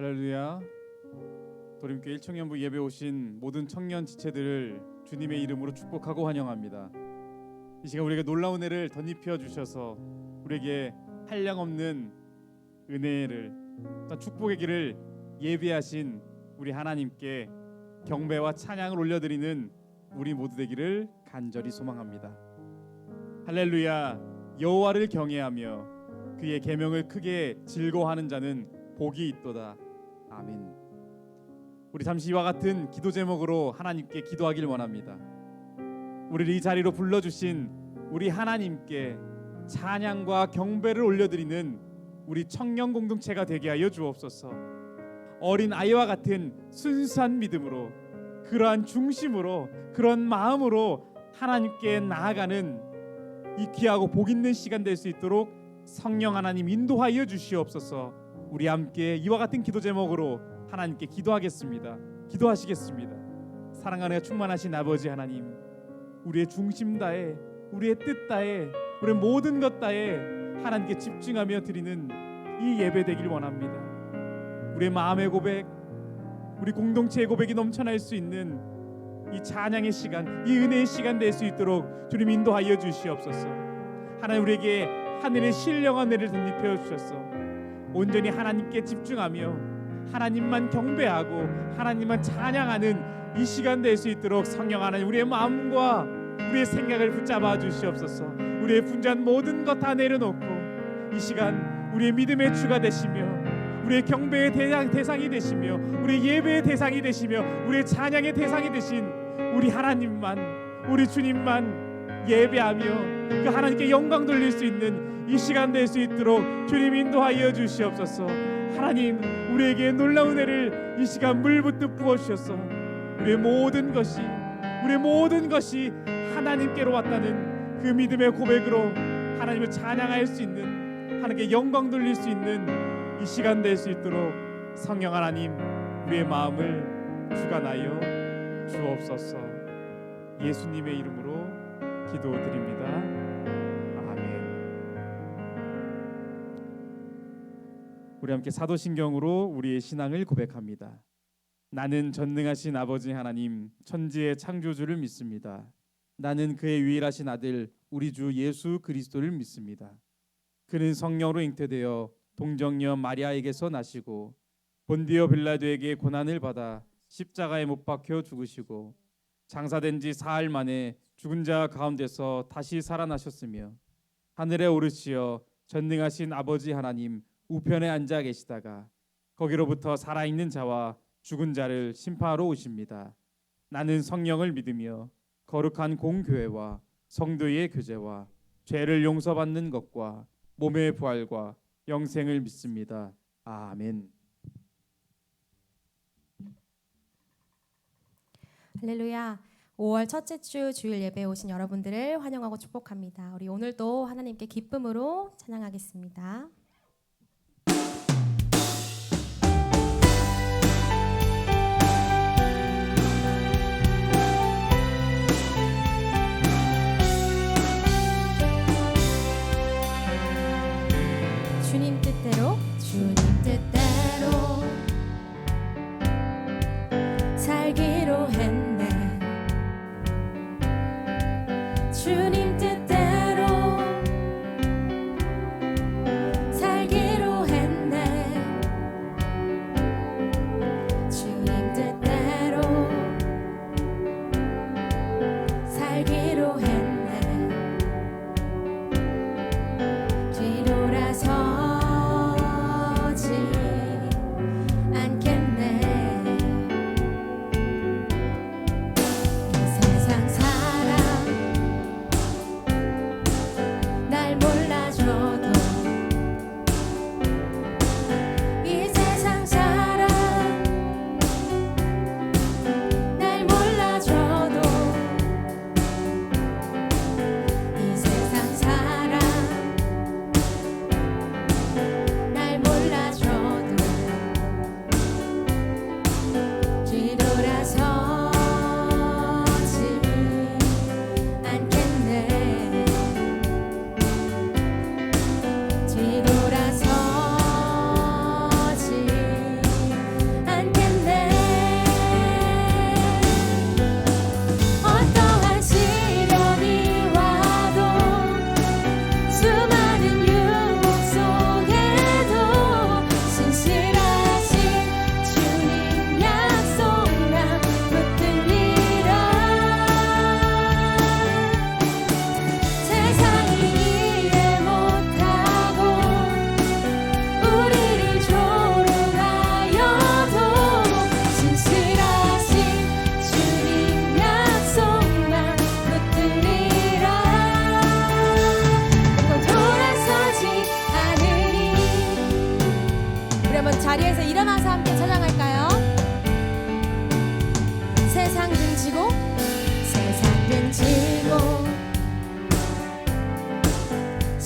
할렐루야. 도림교회 1청년부 예배 오신 모든 청년 지체들을 주님의 이름으로 축복하고 환영합니다. 이 시간 우리에게 놀라운 은혜를 덧입혀 주셔서 우리에게 한량없는 은혜를 또 축복의 길을 예비하신 우리 하나님께 경배와 찬양을 올려드리는 우리 모두 되기를 간절히 소망합니다. 할렐루야. 여호와를 경외하며 그의 계명을 크게 즐거워하는 자는 복이 있도다. 아멘. 우리 잠시 이와 같은 기도 제목으로 하나님께 기도하길 원합니다. 우리를 이 자리로 불러주신 우리 하나님께 찬양과 경배를 올려드리는 우리 청년 공동체가 되게 하여 주옵소서. 어린 아이와 같은 순수한 믿음으로, 그러한 중심으로, 그런 마음으로 하나님께 나아가는 이 귀하고 복 있는 시간 될 수 있도록 성령 하나님 인도하여 주시옵소서. 우리 함께 이와 같은 기도 제목으로 하나님께 기도하겠습니다. 기도하시겠습니다. 사랑하는 충만하신 아버지 하나님, 우리의 중심 다해, 우리의 뜻 다해, 우리의 모든 것 다해 하나님께 집중하며 드리는 이 예배 되길 원합니다. 우리의 마음의 고백, 우리 공동체의 고백이 넘쳐날 수 있는 이 찬양의 시간, 이 은혜의 시간 될 수 있도록 주님 인도하여 주시옵소서. 하나님, 우리에게 하늘의 신령한 은혜를 덧입혀 주셔서 온전히 하나님께 집중하며 하나님만 경배하고 하나님만 찬양하는 이 시간 될 수 있도록 성령 하나님, 우리의 마음과 우리의 생각을 붙잡아 주시옵소서. 우리의 분주한 모든 것 다 내려놓고 이 시간 우리의 믿음의 주가 되시며, 우리의 경배의 대상이 되시며, 우리의 예배의 대상이 되시며, 우리의 찬양의 대상이 되신 우리 하나님만, 우리 주님만 예배하며 그 하나님께 영광 돌릴 수 있는 이 시간 될 수 있도록 주님 인도하여 주시옵소서. 하나님, 우리에게 놀라운 은혜를 이 시간 물붓듯 부어주셔서 우리의 모든 것이 하나님께로 왔다는 그 믿음의 고백으로 하나님을 찬양할 수 있는, 하나님께 영광 돌릴 수 있는 이 시간 될 수 있도록 성령 하나님, 우리의 마음을 주관하여 주옵소서. 예수님의 이름으로 기도드립니다. 아멘. 우리 함께 사도신경으로 우리의 신앙을 고백합니다. 나는 전능하신 아버지 하나님, 천지의 창조주를 믿습니다. 나는 그의 유일하신 아들 우리 주 예수 그리스도를 믿습니다. 그는 성령으로 잉태되어 동정녀 마리아에게서 나시고 본디오 빌라도에게 고난을 받아 십자가에 못 박혀 죽으시고 장사된 지 사흘 만에 죽은 자 가운데서 다시 살아나셨으며 하늘에 오르시어 전능하신 아버지 하나님 우편에 앉아 계시다가 거기로부터 살아있는 자와 죽은 자를 심판하러 오십니다. 나는 성령을 믿으며 거룩한 공교회와 성도의 교제와 죄를 용서받는 것과 몸의 부활과 영생을 믿습니다. 아멘. 할렐루야. 5월 첫째 주 주일 예배에 오신 여러분들을 환영하고 축복합니다. 우리 오늘도 하나님께 기쁨으로 찬양하겠습니다. 주님 뜻대로, 주님 뜻대로 살기로 했네. 주님 뜻대로 살기로 했네. 주님 뜻대로 살기로 했네. 뒤돌아서지 않겠네. 이 세상 사람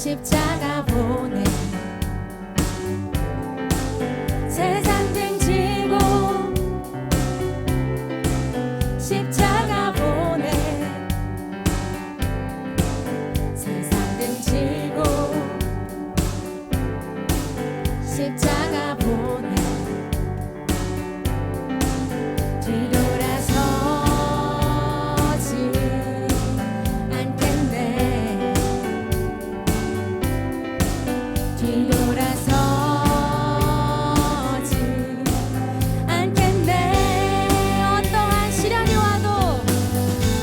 십자가 보내 세상 등지고 십자가 보내 세상 등지고 십자가 보내 뒤돌아서지 않겠네 뒤돌아서지 않겠네 어떠한 시련이 와도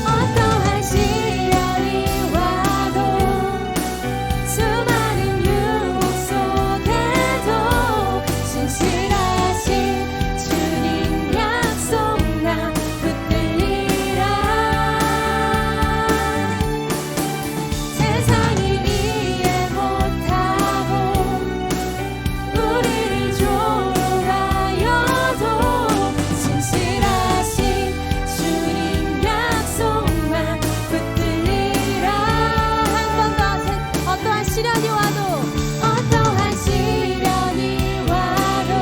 어떠한 시련이 와도 수많은 유혹 속에도 신실하신 주님 약속 나 붙들리라 세상이 이해 못하고 우리를 조롱하여도 신실하신 주님 약속만 붙들리라 한 번 더 어떠한 시련이 와도 어떠한 시련이 와도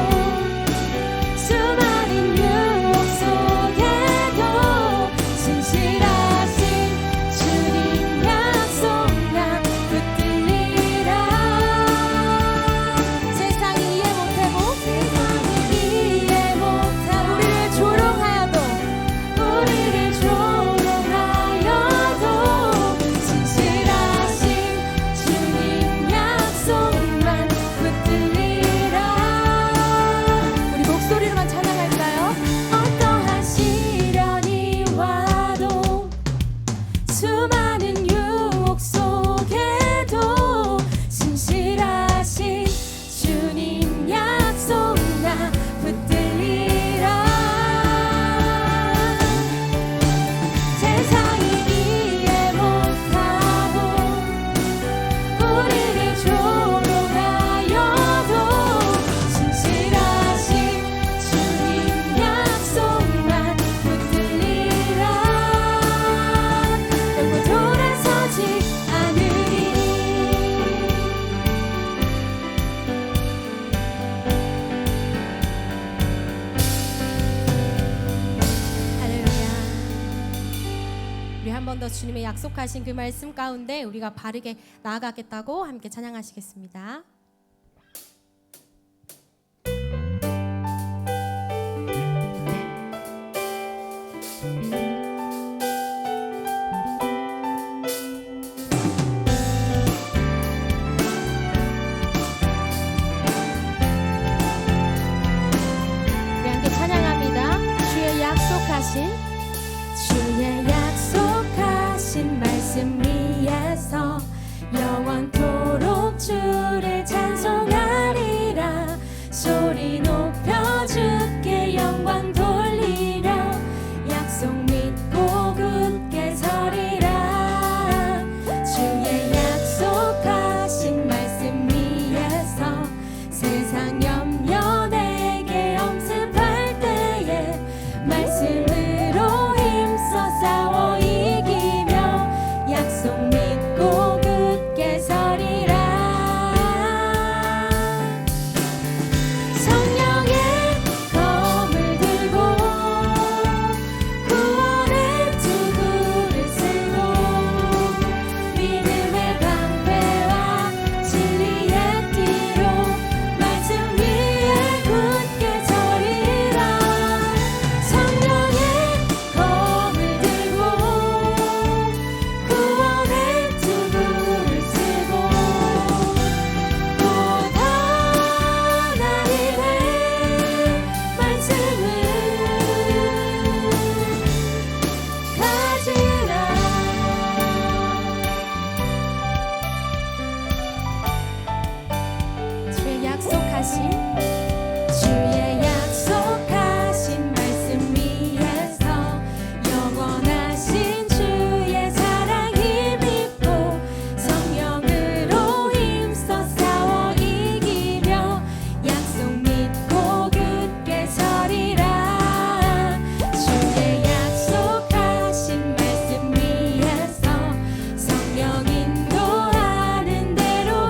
수많은 유혹 속에도 신실하신 주님 약속 나 붙들리라 세상이 이해 못하고 우리를 조롱하여도 신실하신 주님 약속만 붙들리라 우리 목소리로만 찬양할까요? 어떠한 시련이 와도 수많은 유혹 속에도 신실하신 주님 약속 나 붙들리라 세상이 이해 못하고 우리를 조롱하여도 신실하신 주님 약속만 붙들리라 결코 돌아서지 않으리 할렐루야 우리 한 번 더 주님의 약속하신 그 말씀 가운데 우리가 바르게 나아가겠다고 함께 찬양하시겠습니다. 우리 함께 찬양합니다. 주의 약속하신 말씀 위에서 영원토록 주를 찬송하리라 소리 높여 주께 영광 돌리려 약속 믿고 굳게 서리라 주의 약속하신 말씀 위에서 세상 염려 내게 엄습할 때에 말씀으로 힘써 싸워 이기며 약속 믿고 굳게 서리라 성령의 검을 들고 구원의 투구를 쓰고 믿음의 방패와 진리의 띠로 말씀 위에 굳게 서리라 성령의 검을 들고 구원의 투구를 쓰고 곧 하나님의 말씀을 가지라 주의 약속하신 말씀 위에서 영원하신 주의 사랑 힘입고 성령으로 힘써 싸워 이기며 약속 믿고 굳게 서리라 주의 약속하신 말씀 위에서 성령 인도하는 대로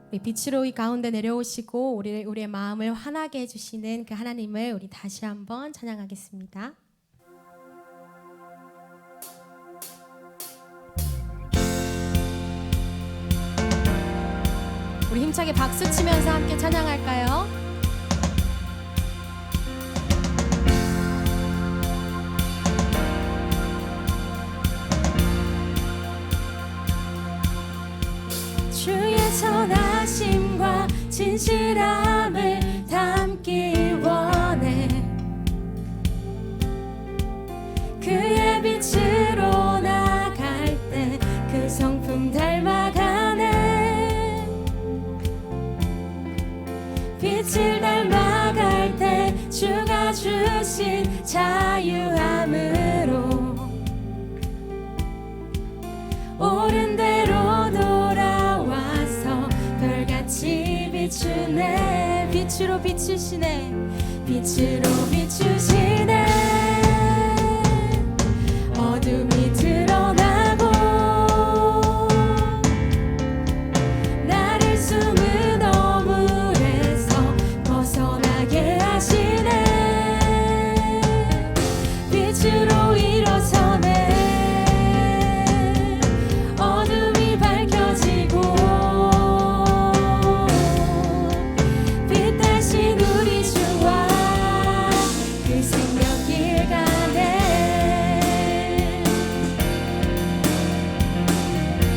우리 빛으로 이 가운데 내려오시고 우리의 마음을 환하게 해주시는 그 하나님을 우리 다시 한번 찬양하겠습니다. 우리 힘차게 박수 치면서 함께 찬양할까요? 주의 선하심과 진실함을 담기 원해. 그의 빛으로 나갈 때 그 성품 닮아가네. 빛을 닮아갈 때 주가 주신 자유함으로 옳은 대로 돌아와서 별같이 비추네. 빛으로 비추시네. 빛으로 비추시네. 어둠이 드러나고 나를 숨은 어물에서 벗어나게 하시네. 빛으로 일어서네. 어둠이 밝혀지고 빛 대신 우리 주와 그 생명길 가네.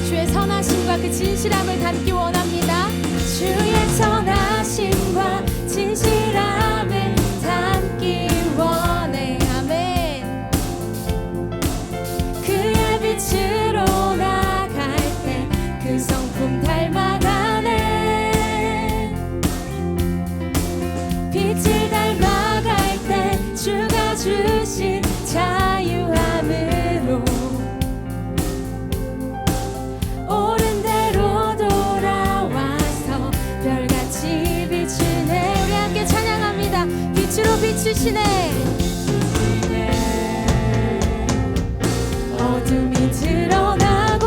주의 선하심과 그 진실함을 담기 원합니다. 주의 선하심과 진실함을 담기 원해. 아멘. 그의 빛으로 나갈 때 그 성품 닮아가네. 빛을 닮아갈 때 주가 주신 자유함으로 옳은 대로 돌아와서 별같이 비추네. 우리 함께 찬양합니다. 빛으로 비추시네. 어둠이 드러나고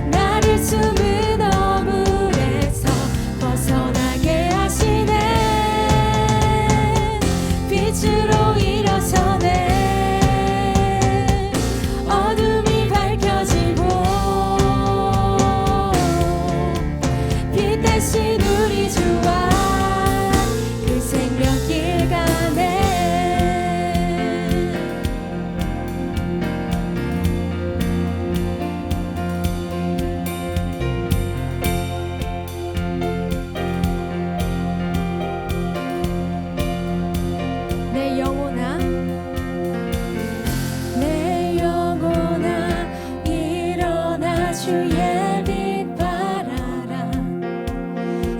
나를 숨은 어물에서 벗어나게 하시네. 빛으로 일어서네. 어둠이 밝혀지고 빛 대신 우리 주와 그 생명길 가네. 내 영혼아, 내 영혼아 일어나 주의 빛 발하라.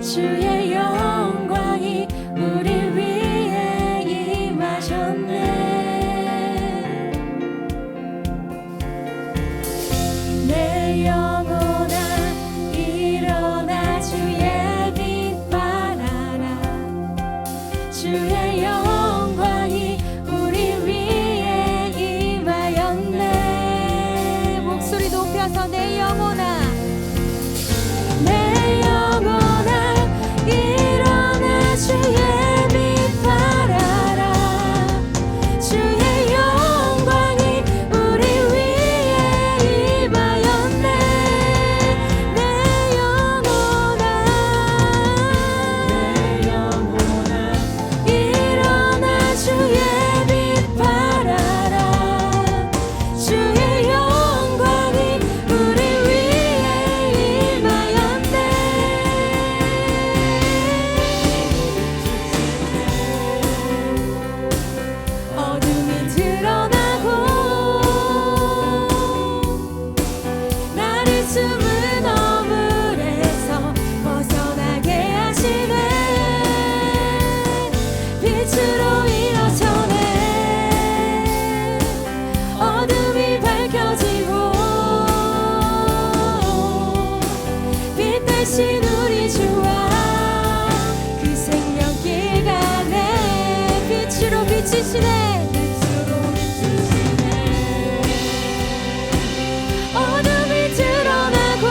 주의 영광이 우리 위에 임하셨네. 내 영혼아 일어나 주의 빛 발하라. 주의 영광이 우리 위에 임하였네. 목소리 높여서 내 영혼아, 내 영혼아 일어나 주의 빛 발하라. 주의 영광이 우리 위에 임하였네. 내 영혼아, 일어나 주의 빛 발하라. 주의 영광이 우리 위에 임하였네. 어둠이 드러나고 나를 숨은 어물에서 벗어나게 하시네. 빛으로 일어서네. 어둠이 밝혀지고 빛 대신 우리 주와 그 생명길 가네. 빛으로 비치시네. 어둠이 드러나고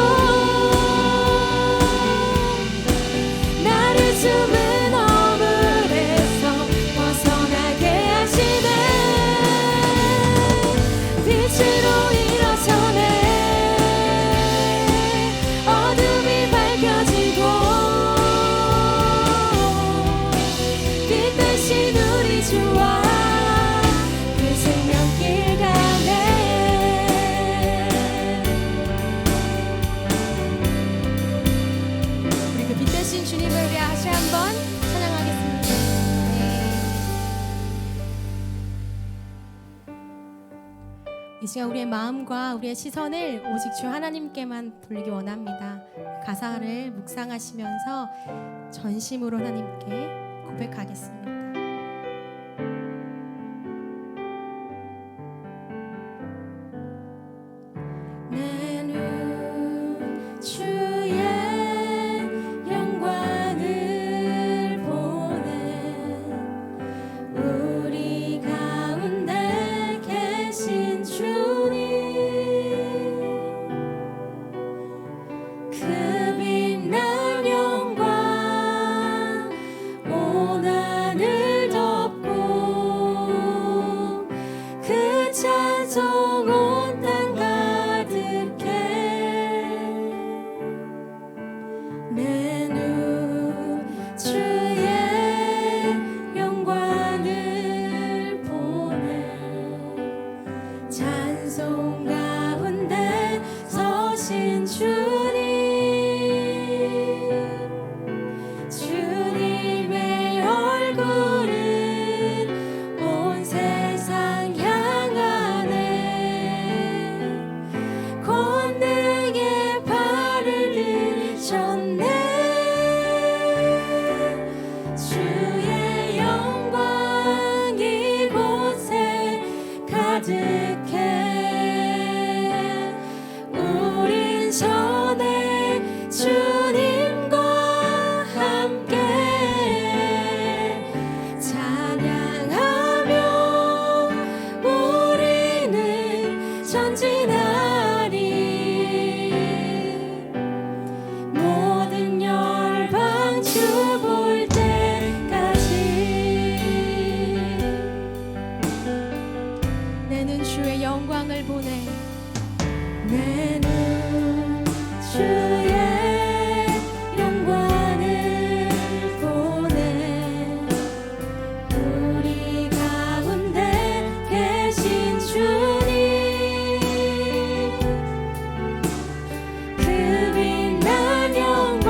이 시간 우리의 마음과 우리의 시선을 오직 주 하나님께만 돌리기 원합니다. 가사를 묵상하시면서 전심으로 하나님께 고백하겠습니다. 내 눈 주의 영광을 보네. 우리 가운데 계신 주님, 그 빛난 영광 온 하늘 덮고 그 찬송 온 땅 가득해. 내 눈 주의 영광을 보네. 찬송 가운데 서신 주님, 주님의 얼굴은 온 세상 향하네. 권능의 발을 드셨네. 주의 영광 이곳에 가득해. 우린 전에 주님과 함께 찬양하며 우리는 전진하리. 모든 열방 주 볼 때까지. 내는 주의 영광을 보네. 내 눈 주의 영광을 보네. 우리 가운데 계신 주님, 그 빛난 영광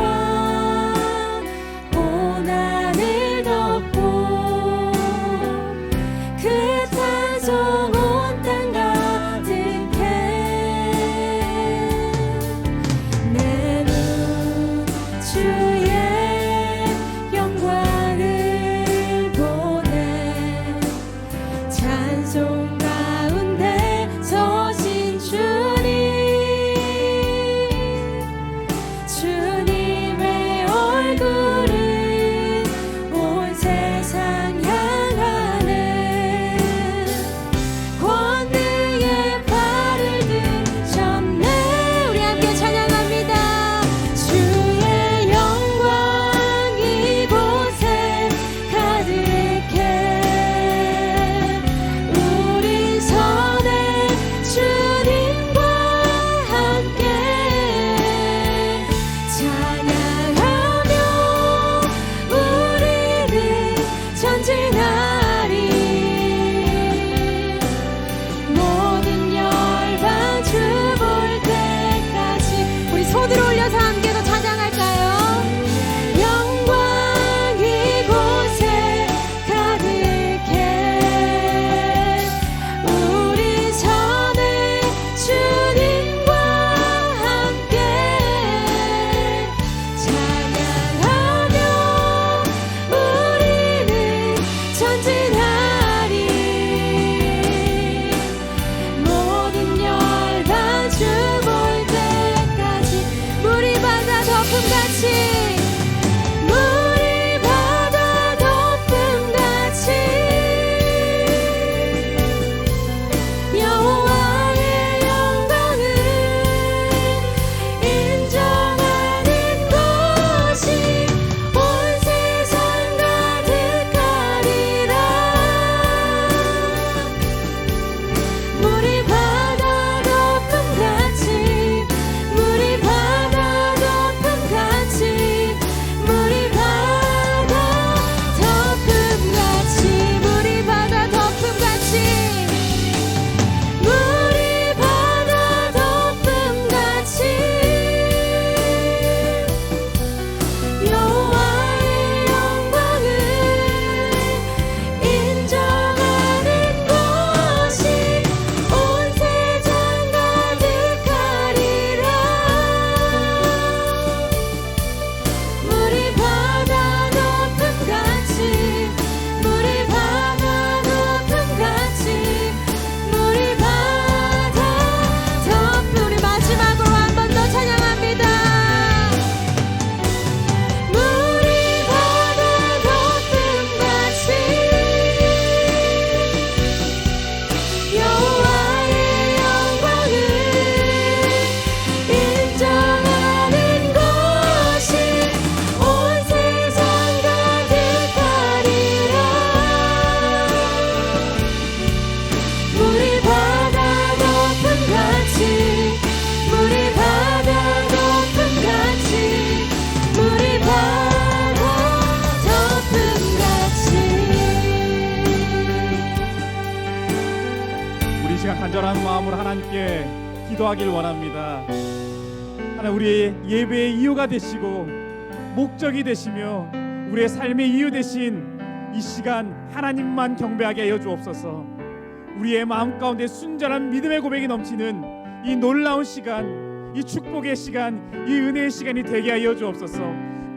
온 하늘 덮고 그 찬송 온 땅 가득해. 내 마음으로 하나님께 기도하길 원합니다. 하나님, 우리의 예배의 이유가 되시고 목적이 되시며 우리의 삶의 이유 되신 이 시간 하나님만 경배하게 하여 주옵소서. 우리의 마음 가운데 순전한 믿음의 고백이 넘치는 이 놀라운 시간, 이 축복의 시간, 이 은혜의 시간이 되게 하여 주옵소서.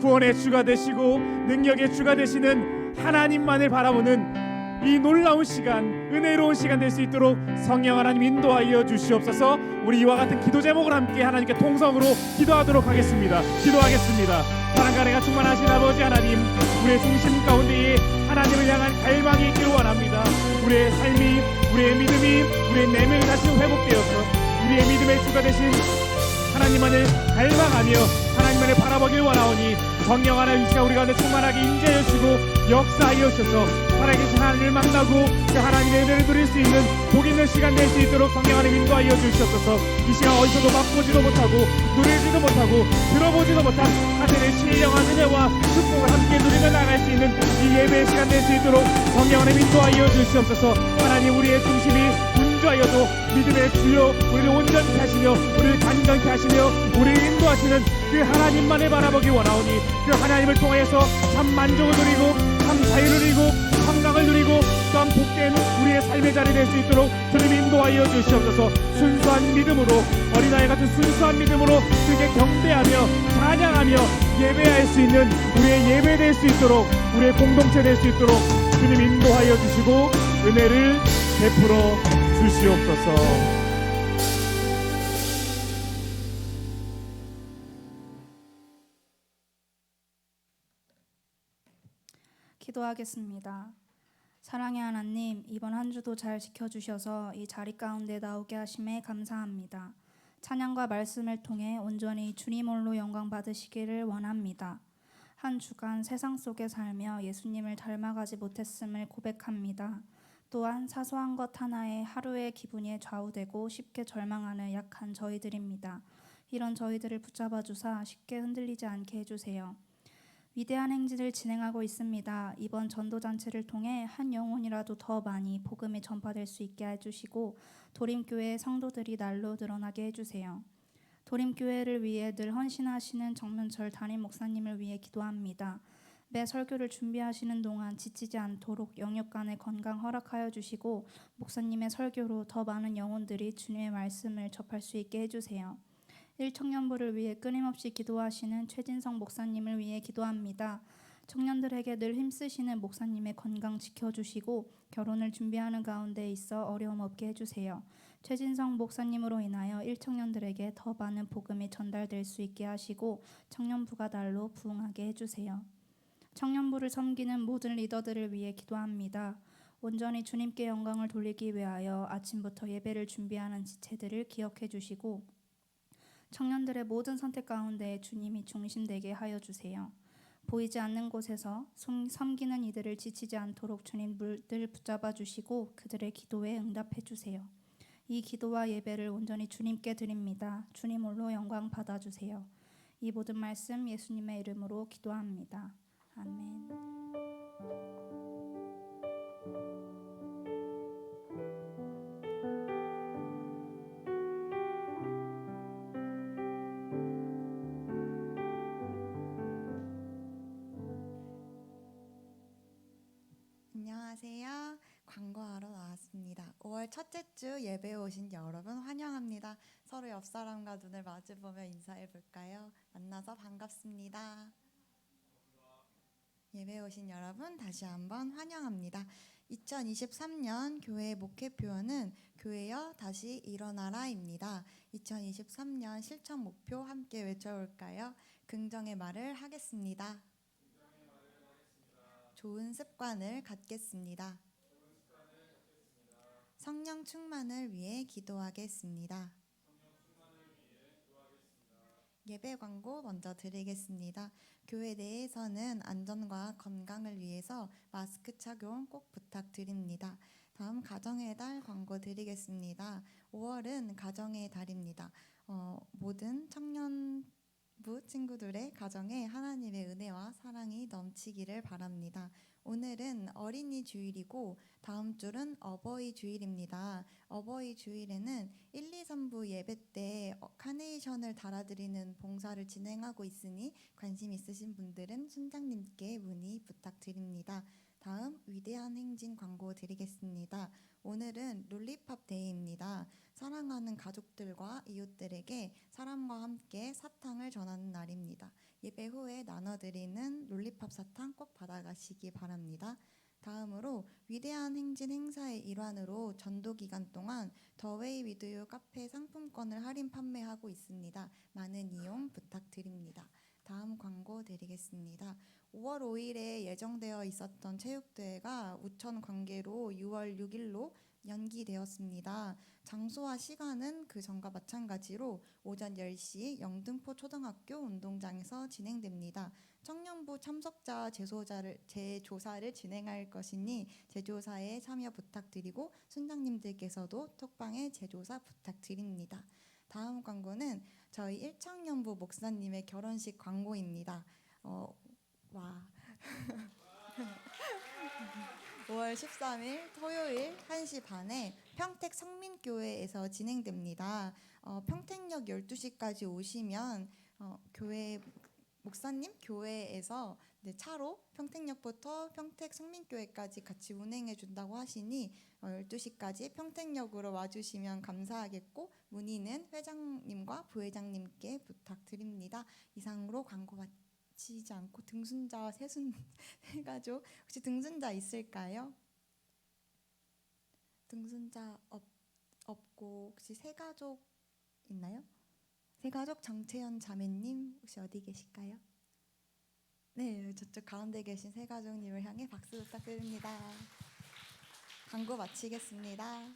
구원의 주가 되시고 능력의 주가 되시는 하나님만을 바라보는 이 놀라운 시간, 은혜로운 시간 될 수 있도록 성령 하나님 인도하여 주시옵소서. 우리 이와 같은 기도 제목을 함께 하나님께 통성으로 기도하도록 하겠습니다. 기도하겠습니다. 사랑과 은혜가 충만하신 아버지 하나님, 우리의 중심 가운데에 하나님을 향한 갈망이 있기를 원합니다. 우리의 삶이, 우리의 믿음이, 우리의 내면이 다시 회복되어서 우리의 믿음의 주가 되신 하나님만을 갈망하며 하나님만을 바라보길 원하오니 성령 하나님, 이 시간 우리 가운데 충만하게 임재하여 주시고 역사하여 주셔서 살아계신 하나님을 만나고 그 하나님의 은혜를 누릴 수 있는 복 있는 시간 될 수 있도록 성령 하나님 인도하여 주시옵소서. 이 시간 어디서도 맛보지도 못하고 누리지도 못하고 들어보지도 못한 하늘의 신령한 은혜와 축복을 함께 누리며 나갈 수 있는 이 예배의 시간 될 수 있도록 성령 하나님 인도하여 주시옵소서. 하나님, 우리의 중심이 분주하여도 믿음의 주여 우리를 온전히 하시며 우리를 간전케 하시며 우리를 인도하시는 그 하나님만을 바라보기 원하오니 그 하나님을 통하여서 참 만족을 누리고 참 자유를 누리고 건강을 누리고 또한 복된 우리의 삶의 자리 될 수 있도록 주님 인도하여 주시옵소서. 순수한 믿음으로, 어린아이 같은 순수한 믿음으로 주께 경배하며 찬양하며 예배할 수 있는 우리의 예배 될 수 있도록, 우리의 공동체 될 수 있도록 주님 인도하여 주시고 은혜를 베풀어 주시옵소서. 기도하겠습니다. 사랑의 하나님, 이번 한 주도 잘 지켜주셔서 이 자리 가운데 나오게 하심에 감사합니다. 찬양과 말씀을 통해 온전히 주님 홀로 영광 받으시기를 원합니다. 한 주간 세상 속에 살며 예수님을 닮아가지 못했음을 고백합니다. 또한 사소한 것 하나에 하루의 기분이 좌우되고 쉽게 절망하는 약한 저희들입니다. 이런 저희들을 붙잡아 주사 쉽게 흔들리지 않게 해주세요. 위대한 행진을 진행하고 있습니다. 이번 전도잔치를 통해 한 영혼이라도 더 많이 복음이 전파될 수 있게 해주시고 도림교회 성도들이 날로 늘어나게 해주세요. 도림교회를 위해 늘 헌신하시는 정면철 담임 목사님을 위해 기도합니다. 매 설교를 준비하시는 동안 지치지 않도록 영육간의 건강 허락하여 주시고 목사님의 설교로 더 많은 영혼들이 주님의 말씀을 접할 수 있게 해주세요. 1청년부를 위해 끊임없이 기도하시는 최진성 목사님을 위해 기도합니다. 청년들에게 늘 힘쓰시는 목사님의 건강 지켜주시고 결혼을 준비하는 가운데 있어 어려움 없게 해주세요. 최진성 목사님으로 인하여 1청년들에게 더 많은 복음이 전달될 수 있게 하시고 청년부가 날로 부흥하게 해주세요. 청년부를 섬기는 모든 리더들을 위해 기도합니다. 온전히 주님께 영광을 돌리기 위하여 아침부터 예배를 준비하는 지체들을 기억해 주시고 청년들의 모든 선택 가운데 주님이 중심되게 하여 주세요. 보이지 않는 곳에서 섬기는 이들을 지치지 않도록 주님 늘 붙잡아 주시고 그들의 기도에 응답해 주세요. 이 기도와 예배를 온전히 주님께 드립니다. 주님 홀로 영광 받아주세요. 이 모든 말씀 예수님의 이름으로 기도합니다. 아멘. 안녕하세요. 광고하러 나왔습니다. 5월 첫째 주 예배에 오신 여러분 환영합니다. 서로 옆 사람과 눈을 마주보며 인사해 볼까요? 만나서 반갑습니다. 예배에 오신 여러분 다시 한번 환영합니다. 2023년 교회의 목회 표어는 교회여 다시 일어나라입니다. 2023년 실천 목표 함께 외쳐볼까요? 긍정의 말을 하겠습니다. 좋은 습관을 갖겠습니다. 성령 충만을 위해 기도하겠습니다. 예배 광고 먼저 드리겠습니다. 교회 내에서는 안전과 건강을 위해서 마스크 착용 꼭 부탁드립니다. 다음 가정의 달 광고 드리겠습니다. 5월은 가정의 달입니다. 모든 청년 친구들의 가정에 하나님의 은혜와 사랑이 넘치기를 바랍니다. 오늘은 어린이 주일이고 다음 주는 어버이 주일입니다. 어버이 주일에는 1, 2, 3부 예배 때 카네이션을 달아드리는 봉사를 진행하고 있으니 관심 있으신 분들은 순장님께 문의 부탁드립니다. 다음 위대한 행진 광고 드리겠습니다. 오늘은 롤리팝 데이입니다. 사랑하는 가족들과 이웃들에게 사람과 함께 사탕을 전하는 날입니다. 예배 후에 나눠드리는 롤리팝 사탕 꼭 받아가시기 바랍니다. 다음으로 위대한 행진 행사의 일환으로 전도 기간 동안 더웨이 위드유 카페 상품권을 할인 판매하고 있습니다. 많은 이용 부탁드립니다. 다음 광고 드리겠습니다. 5월 5일에 예정되어 있었던 체육대회가 우천 관계로 6월 6일로 연기되었습니다. 장소와 시간은 그 전과 마찬가지로 오전 10시 영등포 초등학교 운동장에서 진행됩니다. 청년부 참석자 재조사를 진행할 것이니 재조사에 참여 부탁드리고 순장님들께서도 톡방에 재조사 부탁드립니다. 다음 광고는 저희 일청년부 목사님의 결혼식 광고입니다. 5월 13일 토요일 1시 반에 평택 성민교회에서 진행됩니다. 평택역 12시까지 오시면 목사님 교회에서 차로 평택역부터 평택 성민교회까지 같이 운행해 준다고 하시니 12시까지 평택역으로 와주시면 감사하겠고 문의는 회장님과 부회장님께 부탁드립니다. 이상으로 광고 마치지 않고 등순자와 세가족 혹시 등순자 있을까요? 등순자 없고 혹시 세가족 있나요? 세가족 정채연 자매님 혹시 어디 계실까요? 네, 저쪽 가운데 계신 세가족님을 향해 박수 부탁드립니다. 광고 마치겠습니다.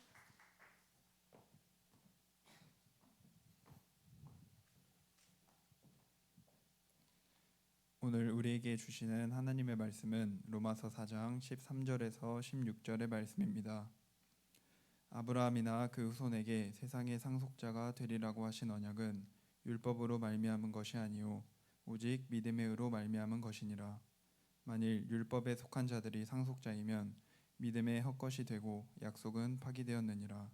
오늘 우리에게 주시는 하나님의 말씀은 로마서 4장 13절에서 16절의 말씀입니다. 아브라함이나 그 후손에게 세상의 상속자가 되리라고 하신 언약은 율법으로 말미암은 것이 아니요 오직 믿음의 의로 말미암은 것이니라. 만일 율법에 속한 자들이 상속자이면 믿음의 헛것이 되고 약속은 파기되었느니라.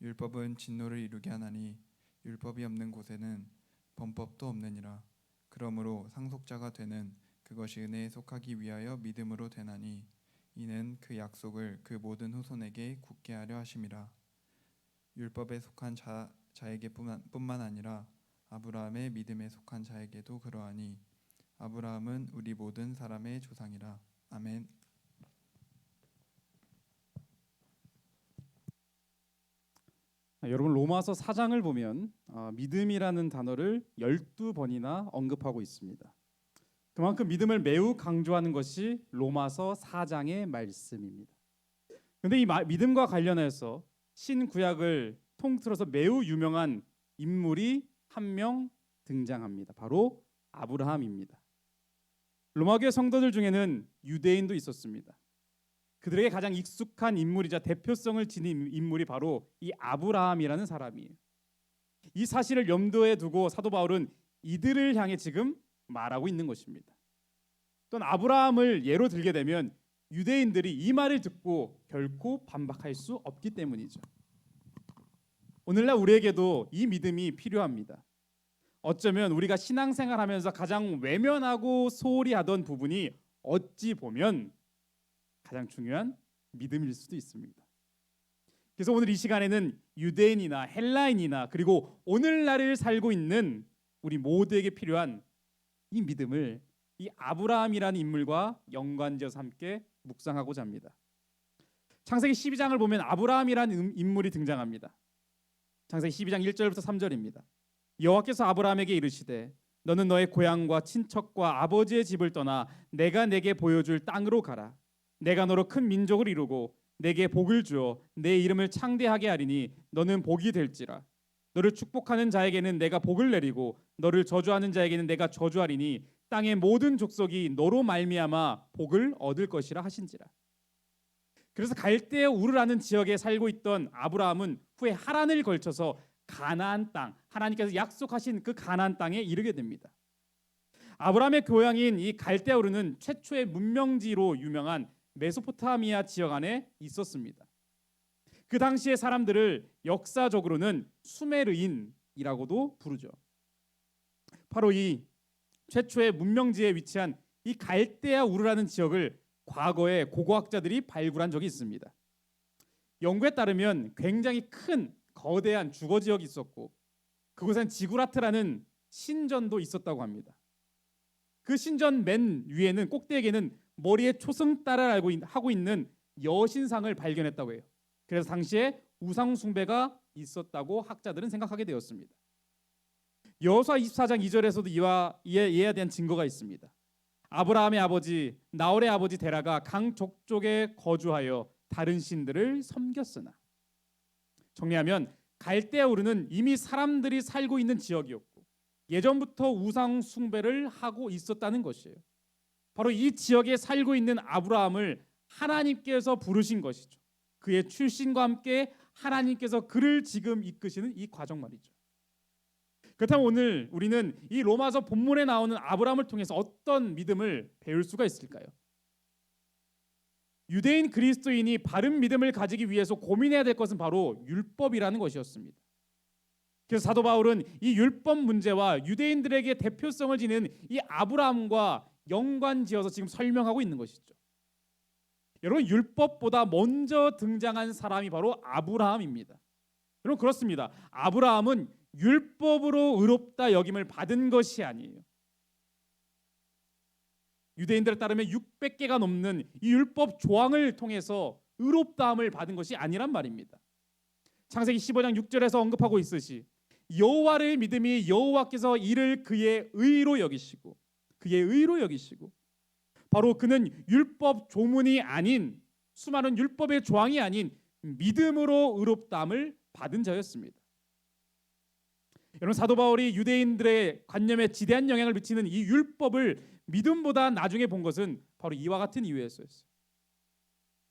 율법은 진노를 이루게 하나니 율법이 없는 곳에는 범법도 없느니라. 그러므로 상속자가 되는 그것이 은혜에 속하기 위하여 믿음으로 되나니 이는 그 약속을 그 모든 후손에게 굳게 하려 하심이라. 율법에 속한 자에게 뿐만 아니라 아브라함의 믿음에 속한 자에게도 그러하니 아브라함은 우리 모든 사람의 조상이라. 아멘. 여러분 로마서 4장을 보면 믿음이라는 단어를 12번이나 언급하고 있습니다. 그만큼 믿음을 매우 강조하는 것이 로마서 4장의 말씀입니다. 그런데 이 믿음과 관련해서 신구약을 통틀어서 매우 유명한 인물이 한 명 등장합니다. 바로 아브라함입니다. 로마교회 성도들 중에는 유대인도 있었습니다. 그들에게 가장 익숙한 인물이자 대표성을 지닌 인물이 바로 이 아브라함이라는 사람이에요. 이 사실을 염두에 두고 사도 바울은 이들을 향해 지금 말하고 있는 것입니다. 또한 아브라함을 예로 들게 되면 유대인들이 이 말을 듣고 결코 반박할 수 없기 때문이죠. 오늘날 우리에게도 이 믿음이 필요합니다. 어쩌면 우리가 신앙생활하면서 가장 외면하고 소홀히 하던 부분이 어찌 보면 가장 중요한 믿음일 수도 있습니다. 그래서 오늘 이 시간에는 유대인이나 헬라인이나 그리고 오늘날을 살고 있는 우리 모두에게 필요한 이 믿음을 이 아브라함이라는 인물과 연관지어서 함께 묵상하고자 합니다. 창세기 12장을 보면 아브라함이라는 인물이 등장합니다. 창세기 12장 1절부터 3절입니다. 여호와께서 아브라함에게 이르시되 너는 너의 고향과 친척과 아버지의 집을 떠나 내가 내게 보여줄 땅으로 가라. 내가 너로 큰 민족을 이루고 내게 복을 주어 내 이름을 창대하게 하리니 너는 복이 될지라. 너를 축복하는 자에게는 내가 복을 내리고 너를 저주하는 자에게는 내가 저주하리니 땅의 모든 족속이 너로 말미암아 복을 얻을 것이라 하신지라. 그래서 갈대아 우르라는 지역에 살고 있던 아브라함은 후에 하란을 걸쳐서 가나안 땅, 하나님께서 약속하신 그 가나안 땅에 이르게 됩니다. 아브라함의 고향인 이 갈대아 우르는 최초의 문명지로 유명한 메소포타미아 지역 안에 있었습니다. 그 당시의 사람들을 역사적으로는 수메르인이라고도 부르죠. 바로 이 최초의 문명지에 위치한 이 갈대아 우르라는 지역을 과거에 고고학자들이 발굴한 적이 있습니다. 연구에 따르면 굉장히 큰 거대한 주거 지역이 있었고 그곳엔 지구라트라는 신전도 있었다고 합니다. 그 신전 맨 위에는 꼭대기에는 머리에 초승달을 하고 있는 여신상을 발견했다고 해요. 그래서 당시에 우상 숭배가 있었다고 학자들은 생각하게 되었습니다. 여호수아 24장 2절에서도 이에 대한 증거가 있습니다. 아브라함의 아버지 나홀의 아버지 데라가 강 족쪽에 거주하여 다른 신들을 섬겼으나. 정리하면 갈대아 우르는 이미 사람들이 살고 있는 지역이었고 예전부터 우상 숭배를 하고 있었다는 것이에요. 바로 이 지역에 살고 있는 아브라함을 하나님께서 부르신 것이죠. 그의 출신과 함께 하나님께서 그를 지금 이끄시는 이 과정 말이죠. 그렇다면 오늘 우리는 이 로마서 본문에 나오는 아브라함을 통해서 어떤 믿음을 배울 수가 있을까요? 유대인 그리스도인이 바른 믿음을 가지기 위해서 고민해야 될 것은 바로 율법이라는 것이었습니다. 그래서 사도 바울은 이 율법 문제와 유대인들에게 대표성을 지닌 이 아브라함과 연관지어서 지금 설명하고 있는 것이죠. 여러분, 율법보다 먼저 등장한 사람이 바로 아브라함입니다. 여러분, 그렇습니다. 아브라함은 율법으로 의롭다 여김을 받은 것이 아니에요. 유대인들에 따르면 600개가 넘는 이 율법 조항을 통해서 의롭다함을 받은 것이 아니란 말입니다. 창세기 15장 6절에서 언급하고 있듯이 여호와를 믿음이 여호와께서 이를 그의 의로 여기시고 바로 그는 율법 조문이 아닌 수많은 율법의 조항이 아닌 믿음으로 의롭다함을 받은 자였습니다. 여러분, 사도 바울이 유대인들의 관념에 지대한 영향을 미치는 이 율법을 믿음보다 나중에 본 것은 바로 이와 같은 이유였어요.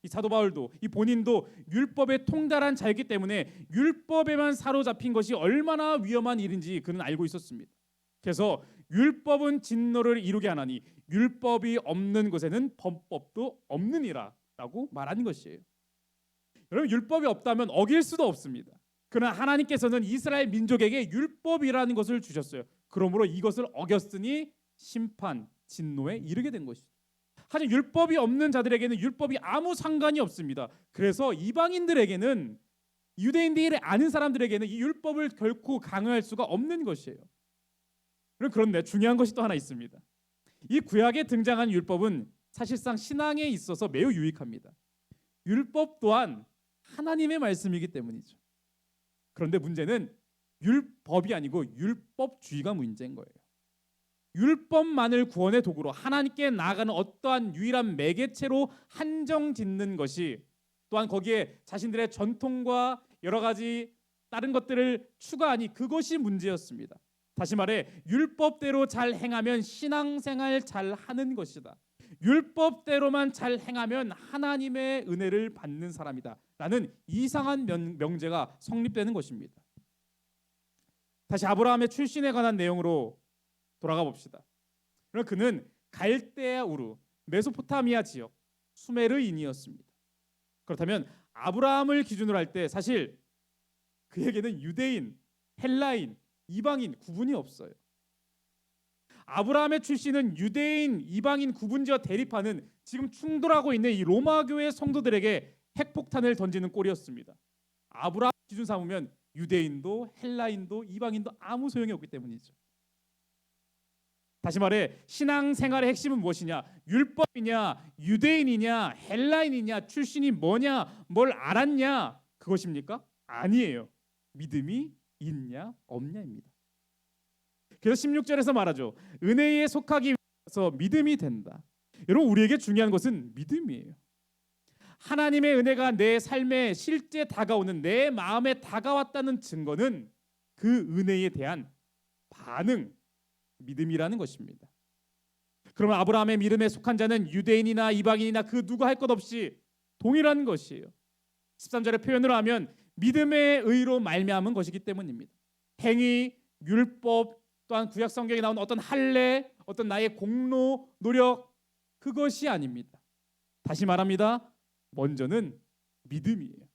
이 사도 바울도 이 본인도 율법에 통달한 자였기 때문에 율법에만 사로잡힌 것이 얼마나 위험한 일인지 그는 알고 있었습니다. 그래서 율법은 진노를 이루게 하나니 율법이 없는 곳에는 범법도 없느니라라고 말하는 것이에요. 여러분, 율법이 없다면 어길 수도 없습니다. 그러나 하나님께서는 이스라엘 민족에게 율법이라는 것을 주셨어요. 그러므로 이것을 어겼으니 심판, 진노에 이르게 된 것이죠. 하지만 율법이 없는 자들에게는 율법이 아무 상관이 없습니다. 그래서 이방인들에게는, 유대인들이 아는 사람들에게는 이 율법을 결코 강요할 수가 없는 것이에요. 그런데 중요한 것이 또 하나 있습니다. 이 구약에 등장한 율법은 사실상 신앙에 있어서 매우 유익합니다. 율법 또한 하나님의 말씀이기 때문이죠. 그런데 문제는 율법이 아니고 율법주의가 문제인 거예요. 율법만을 구원의 도구로 하나님께 나아가는 어떠한 유일한 매개체로 한정짓는 것이, 또한 거기에 자신들의 전통과 여러 가지 다른 것들을 추가하니 그것이 문제였습니다. 다시 말해 율법대로 잘 행하면 신앙생활 잘 하는 것이다. 율법대로만 잘 행하면 하나님의 은혜를 받는 사람이다 라는 이상한 명제가 성립되는 것입니다. 다시 아브라함의 출신에 관한 내용으로 돌아가 봅시다. 그는 갈대아 우르, 메소포타미아 지역 수메르인이었습니다. 그렇다면 아브라함을 기준으로 할 때 사실 그에게는 유대인, 헬라인, 이방인 구분이 없어요. 아브라함의 출신은 유대인, 이방인 구분지어 대립하는 지금 충돌하고 있는 이 로마 교회 성도들에게 핵폭탄을 던지는 꼴이었습니다. 아브라함 기준 삼으면 유대인도 헬라인도 이방인도 아무 소용이 없기 때문이죠. 다시 말해 신앙생활의 핵심은 무엇이냐? 율법이냐, 유대인이냐, 헬라인이냐, 출신이 뭐냐, 뭘 알았냐, 그것입니까? 아니에요. 믿음이 있냐 없냐입니다. 그래서 16절에서 말하죠. 은혜에 속하기 위해서 믿음이 된다. 여러분, 우리에게 중요한 것은 믿음이에요. 하나님의 은혜가 내 삶에 실제 다가오는, 내 마음에 다가왔다는 증거는 그 은혜에 대한 반응, 믿음이라는 것입니다. 그러면 아브라함의 믿음에 속한 자는 유대인이나 이방인이나 그 누구 할 것 없이 동일한 것이에요. 13절의 표현으로 하면 믿음의 의로 말미암은 것이기 때문입니다. 행위, 율법, 또한 구약 성경에 나온 어떤 할례, 어떤 나의 공로, 노력, 그것이 아닙니다. 다시 말합니다. 먼저는 믿음이에요.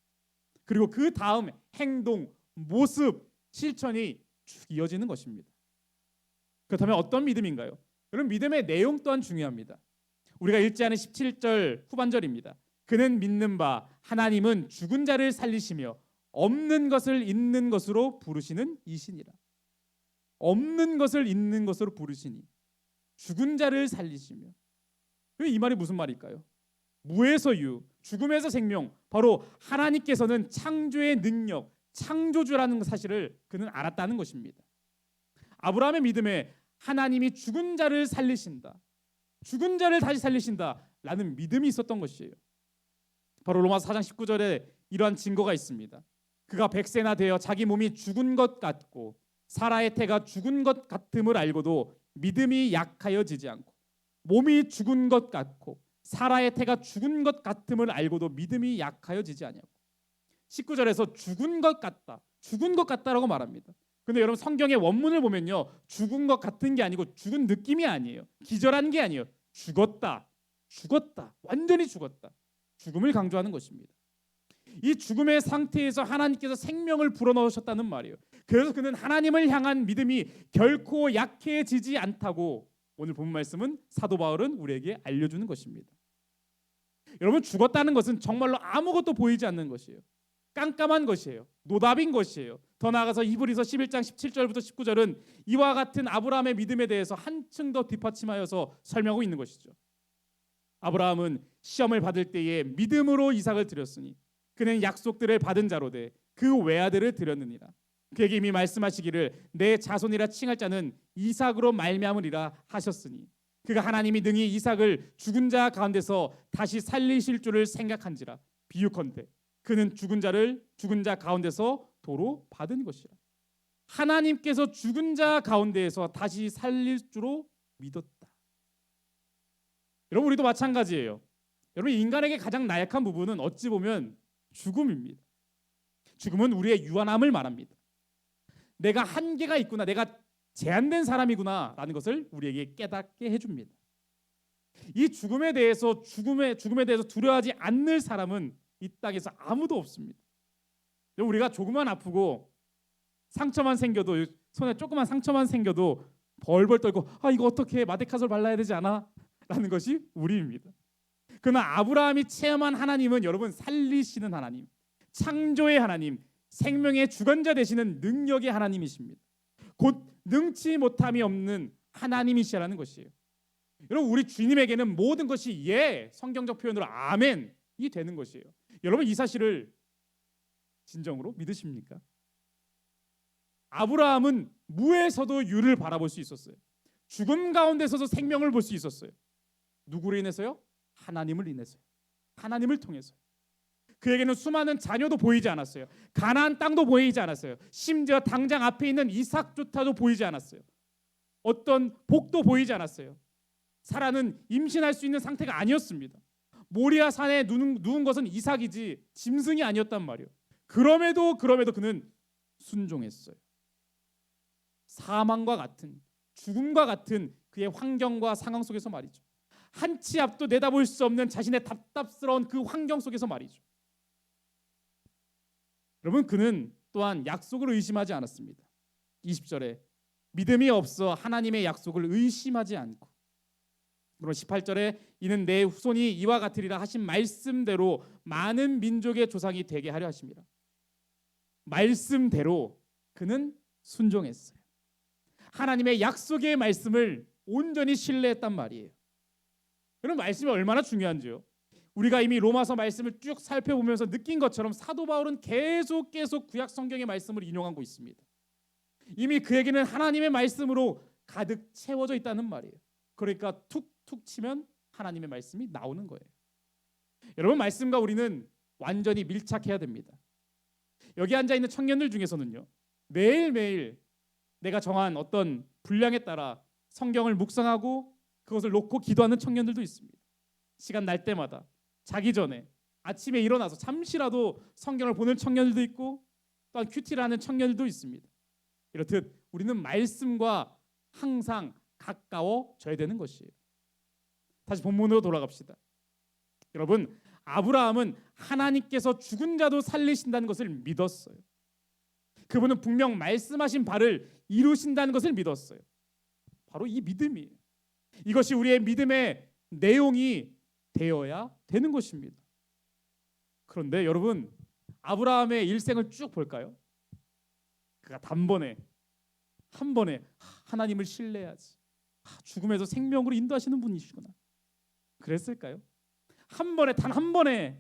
그리고 그 다음 행동, 모습, 실천이 쭉 이어지는 것입니다. 그렇다면 어떤 믿음인가요? 여러분, 믿음의 내용 또한 중요합니다. 우리가 읽지 않은 17절 후반절입니다. 그는 믿는 바 하나님은 죽은 자를 살리시며 없는 것을 있는 것으로 부르시는 이시니라. 없는 것을 있는 것으로 부르시니 죽은 자를 살리시며. 이 말이 무슨 말일까요? 무에서 유, 죽음에서 생명, 바로 하나님께서는 창조의 능력, 창조주라는 사실을 그는 알았다는 것입니다. 아브라함의 믿음에 하나님이 죽은 자를 살리신다, 죽은 자를 다시 살리신다라는 믿음이 있었던 것이에요. 바로 로마서 4장 19절에 이러한 증거가 있습니다. 그가 100세나 되어 자기 몸이 죽은 것 같고 사라의 태가 죽은 것 같음을 알고도 믿음이 약하여지지 않고, 몸이 죽은 것 같고 사라의 태가 죽은 것 같음을 알고도 믿음이 약하여지지 아니하고. 19절에서 죽은 것 같다, 죽은 것 같다라고 말합니다. 근데 여러분, 성경의 원문을 보면요, 죽은 것 같은 게 아니고 죽은 느낌이 아니에요. 기절한 게 아니에요. 죽었다, 죽었다, 완전히 죽었다. 죽음을 강조하는 것입니다. 이 죽음의 상태에서 하나님께서 생명을 불어넣으셨다는 말이에요. 그래서 그는 하나님을 향한 믿음이 결코 약해지지 않다고 오늘 본 말씀은 사도 바울은 우리에게 알려주는 것입니다. 여러분, 죽었다는 것은 정말로 아무것도 보이지 않는 것이에요. 깜깜한 것이에요. 노답인 것이에요. 더 나아가서 히브리서 11장 17절부터 19절은 이와 같은 아브라함의 믿음에 대해서 한층 더 뒷받침하여서 설명하고 있는 것이죠. 아브라함은 시험을 받을 때에 믿음으로 이삭을 드렸으니 그는 약속들을 받은 자로 돼 그 외아들을 드렸느니라. 그에게 이미 말씀하시기를 내 자손이라 칭할 자는 이삭으로 말미암으리라 하셨으니 그가 하나님이 능히 이삭을 죽은 자 가운데서 다시 살리실 줄을 생각한지라. 비유컨대 그는 죽은 자 가운데서 도로 받은 것이라. 하나님께서 죽은 자 가운데에서 다시 살릴 줄로 믿었다. 여러분, 우리도 마찬가지예요. 여러분, 인간에게 가장 나약한 부분은 어찌 보면 죽음입니다. 죽음은 우리의 유한함을 말합니다. 내가 한계가 있구나, 내가 제한된 사람이구나 라는 것을 우리에게 깨닫게 해줍니다. 이 죽음에 대해서 두려워하지 않는 사람은 이 땅에서 아무도 없습니다. 우리가 조금만 아프고 상처만 생겨도, 손에 조그만 상처만 생겨도 벌벌 떨고 이거 어떻게 마데카솔 발라야 되지 않아? 라는 것이 우리입니다. 그러나 아브라함이 체험한 하나님은 여러분, 살리시는 하나님, 창조의 하나님, 생명의 주관자 되시는 능력의 하나님이십니다. 곧 능치 못함이 없는 하나님이시라는 것이에요. 여러분, 우리 주님에게는 모든 것이 성경적 표현으로 아멘이 되는 것이에요. 여러분, 이 사실을 진정으로 믿으십니까? 아브라함은 무에서도 유를 바라볼 수 있었어요. 죽음 가운데서도 생명을 볼 수 있었어요. 누구로 인해서요? 하나님을 인해서요. 하나님을 통해서. 그에게는 수많은 자녀도 보이지 않았어요. 가나안 땅도 보이지 않았어요. 심지어 당장 앞에 있는 이삭조차도 보이지 않았어요. 어떤 복도 보이지 않았어요. 사라는 임신할 수 있는 상태가 아니었습니다. 모리아 산에 누운 것은 이삭이지 짐승이 아니었단 말이에요. 그럼에도 그는 순종했어요. 사망과 같은, 죽음과 같은 그의 환경과 상황 속에서 말이죠. 한 치 앞도 내다볼 수 없는 자신의 답답스러운 그 환경 속에서 말이죠. 여러분, 그는 또한 약속을 의심하지 않았습니다. 20절에 믿음이 없어 하나님의 약속을 의심하지 않고, 그리고 18절에 이는 내 후손이 이와 같으리라 하신 말씀대로 많은 민족의 조상이 되게 하려 하심이라. 말씀대로 그는 순종했어요. 하나님의 약속의 말씀을 온전히 신뢰했단 말이에요. 그런 말씀이 얼마나 중요한지요. 우리가 이미 로마서 말씀을 쭉 살펴보면서 느낀 것처럼 사도 바울은 계속 구약 성경의 말씀을 인용하고 있습니다. 이미 그에게는 하나님의 말씀으로 가득 채워져 있다는 말이에요. 그러니까 툭툭 치면 하나님의 말씀이 나오는 거예요. 여러분, 말씀과 우리는 완전히 밀착해야 됩니다. 여기 앉아 있는 청년들 중에서는요, 매일매일 내가 정한 어떤 분량에 따라 성경을 묵상하고 그것을 놓고 기도하는 청년들도 있습니다. 시간 날 때마다 자기 전에 아침에 일어나서 잠시라도 성경을 보는 청년들도 있고, 또한 큐티를 하는 청년들도 있습니다. 이렇듯 우리는 말씀과 항상 가까워져야 되는 것이에요. 다시 본문으로 돌아갑시다. 여러분, 아브라함은 하나님께서 죽은 자도 살리신다는 것을 믿었어요. 그분은 분명 말씀하신 바를 이루신다는 것을 믿었어요. 바로 이 믿음이에요. 이것이 우리의 믿음의 내용이 되어야 되는 것입니다. 그런데 여러분, 아브라함의 일생을 쭉 볼까요? 그가 단번에 한 번에 하나님을 신뢰하지, 죽음에서 생명으로 인도하시는 분이시구나, 그랬을까요? 한 번에, 단 한 번에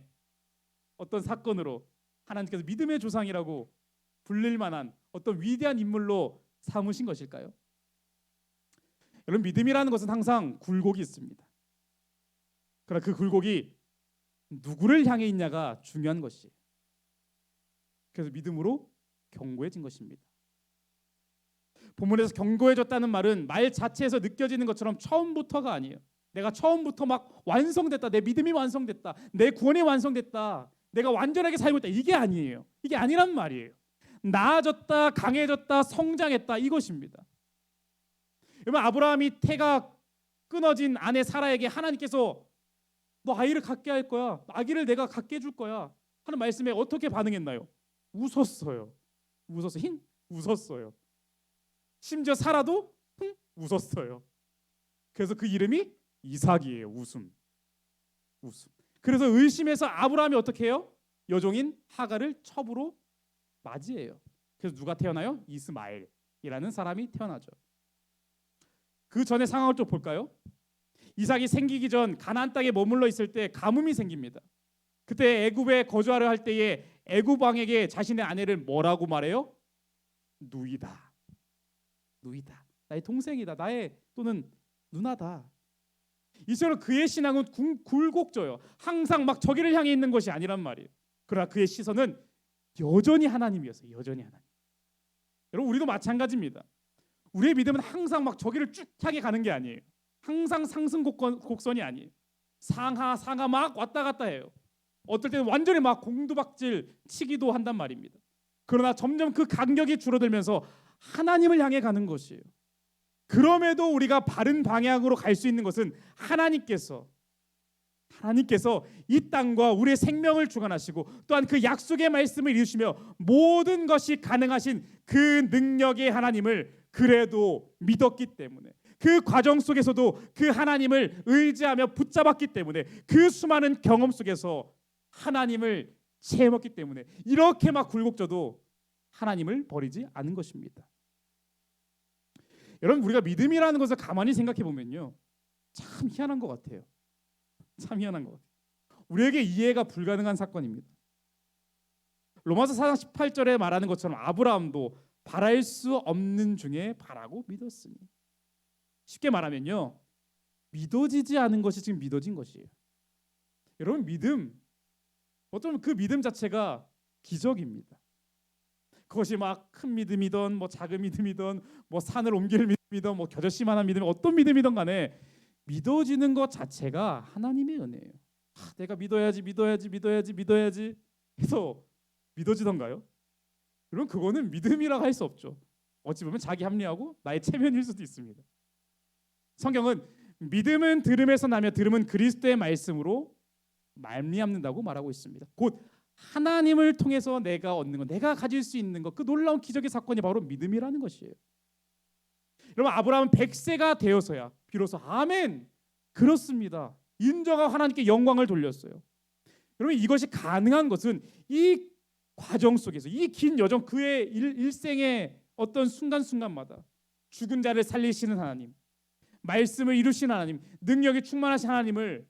어떤 사건으로 하나님께서 믿음의 조상이라고 불릴 만한 어떤 위대한 인물로 삼으신 것일까요? 여러분, 믿음이라는 것은 항상 굴곡이 있습니다. 그러나 그 굴곡이 누구를 향해 있냐가 중요한 것이에요. 그래서 믿음으로 견고해진 것입니다. 본문에서 견고해졌다는 말은 말 자체에서 느껴지는 것처럼 처음부터가 아니에요. 내가 처음부터 막 완성됐다, 내 믿음이 완성됐다, 내 구원이 완성됐다, 내가 완전하게 살고 있다, 이게 아니에요. 이게 아니란 말이에요. 나아졌다, 강해졌다, 성장했다, 이것입니다. 여러분, 아브라함이 태가 끊어진 아내 사라에게 하나님께서 너 아이를 갖게 할 거야, 아기를 내가 갖게 해줄 거야 하는 말씀에 어떻게 반응했나요? 웃었어요. 웃었어요. 심지어 사라도 웃었어요. 그래서 그 이름이 이삭이에요. 웃음. 그래서 의심해서 아브라함이 어떻게 해요? 여종인 하갈을 첩으로 맞이해요. 그래서 누가 태어나요? 이스마엘이라는 사람이 태어나죠. 그 전의 상황을 좀 볼까요? 이삭이 생기기 전 가나안 땅에 머물러 있을 때 가뭄이 생깁니다. 그때 애굽에 거주하려 할 때에 애굽 왕에게 자신의 아내를 뭐라고 말해요? 누이다. 나의 동생이다. 나의 또는 누나다. 이처럼 그의 신앙은 굴곡져요. 항상 막 저기를 향해 있는 것이 아니란 말이에요. 그러나 그의 시선은 여전히 하나님이었어요. 여전히 하나님. 여러분, 우리도 마찬가지입니다. 우리의 믿음은 항상 막 저기를 쭉 향해 가는 게 아니에요. 항상 상승 곡선이 아니에요. 상하 막 왔다 갔다 해요. 어떨 때는 완전히 막 공두박질 치기도 한단 말입니다. 그러나 점점 그 간격이 줄어들면서 하나님을 향해 가는 것이에요. 그럼에도 우리가 바른 방향으로 갈 수 있는 것은 하나님께서 이 땅과 우리의 생명을 주관하시고 또한 그 약속의 말씀을 이루시며 모든 것이 가능하신 그 능력의 하나님을 그래도 믿었기 때문에, 그 과정 속에서도 그 하나님을 의지하며 붙잡았기 때문에, 그 수많은 경험 속에서 하나님을 체험했기 때문에 이렇게 막 굴곡져도 하나님을 버리지 않은 것입니다. 여러분, 우리가 믿음이라는 것을 가만히 생각해 보면요, 참 희한한 것 같아요. 우리에게 이해가 불가능한 사건입니다. 로마서 4장 18절에 말하는 것처럼 아브라함도 바랄 수 없는 중에 바라고 믿었으니, 쉽게 말하면요, 믿어지지 않은 것이 지금 믿어진 것이에요. 여러분, 믿음, 어쩌면 그 믿음 자체가 기적입니다. 그것이 막 큰 믿음이든 뭐 작은 믿음이든 뭐 산을 옮길 믿음이든 뭐 겨자씨만한 믿음, 어떤 믿음이든 간에 믿어지는 것 자체가 하나님의 은혜예요. 내가 믿어야지 해서 믿어지던가요? 그럼 그거는 믿음이라고 할 수 없죠. 어찌 보면 자기 합리하고 나의 체면일 수도 있습니다. 성경은 믿음은 들음에서 나며 들음은 그리스도의 말씀으로 말미암는다고 말하고 있습니다. 곧 하나님을 통해서 내가 얻는 것, 내가 가질 수 있는 것, 그 놀라운 기적의 사건이 바로 믿음이라는 것이에요. 여러분, 아브라함은 100세가 되어서야 비로소 아멘, 그렇습니다, 인정하고 하나님께 영광을 돌렸어요. 여러분, 이것이 가능한 것은 이 과정 속에서, 이 긴 여정, 그의 일생의 어떤 순간순간마다 죽은 자를 살리시는 하나님, 말씀을 이루시는 하나님, 능력이 충만하신 하나님을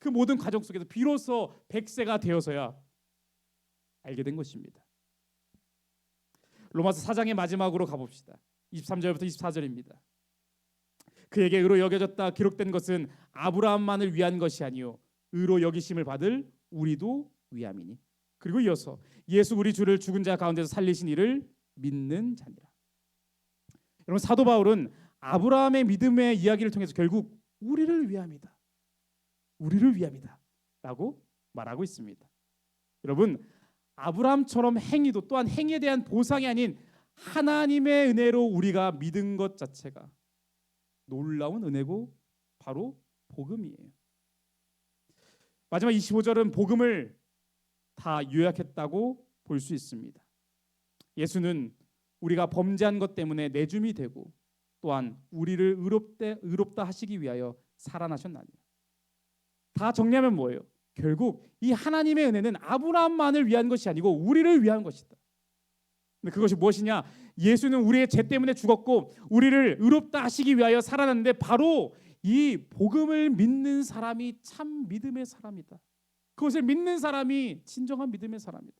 그 모든 과정 속에서 비로소 100세가 되어서야 알게 된 것입니다. 로마서 4장의 마지막으로 가봅시다. 23절부터 24절입니다. 그에게 의로 여겨졌다 기록된 것은 아브라함만을 위한 것이 아니요 의로 여기심을 받을 우리도 위함이니. 그리고 이어서 예수 우리 주를 죽은 자 가운데서 살리신 이를 믿는 자니라. 여러분, 사도 바울은 아브라함의 믿음의 이야기를 통해서 결국 우리를 위함이다 라고 말하고 있습니다. 여러분, 아브라함처럼 행위도 또한 행위에 대한 보상이 아닌 하나님의 은혜로 우리가 믿은 것 자체가 놀라운 은혜고 바로 복음이에요. 마지막 25절은 복음을 다 요약했다고 볼 수 있습니다. 예수는 우리가 범죄한 것 때문에 내줌이 되고 또한 우리를 의롭다 하시기 위하여 살아나셨나니. 다 정리하면 뭐예요? 결국 이 하나님의 은혜는 아브라함만을 위한 것이 아니고 우리를 위한 것이다. 근데 그것이 무엇이냐? 예수는 우리의 죄 때문에 죽었고 우리를 의롭다 하시기 위하여 살아났는데 바로 이 복음을 믿는 사람이 참 믿음의 사람이다. 그것을 믿는 사람이 진정한 믿음의 사람이다.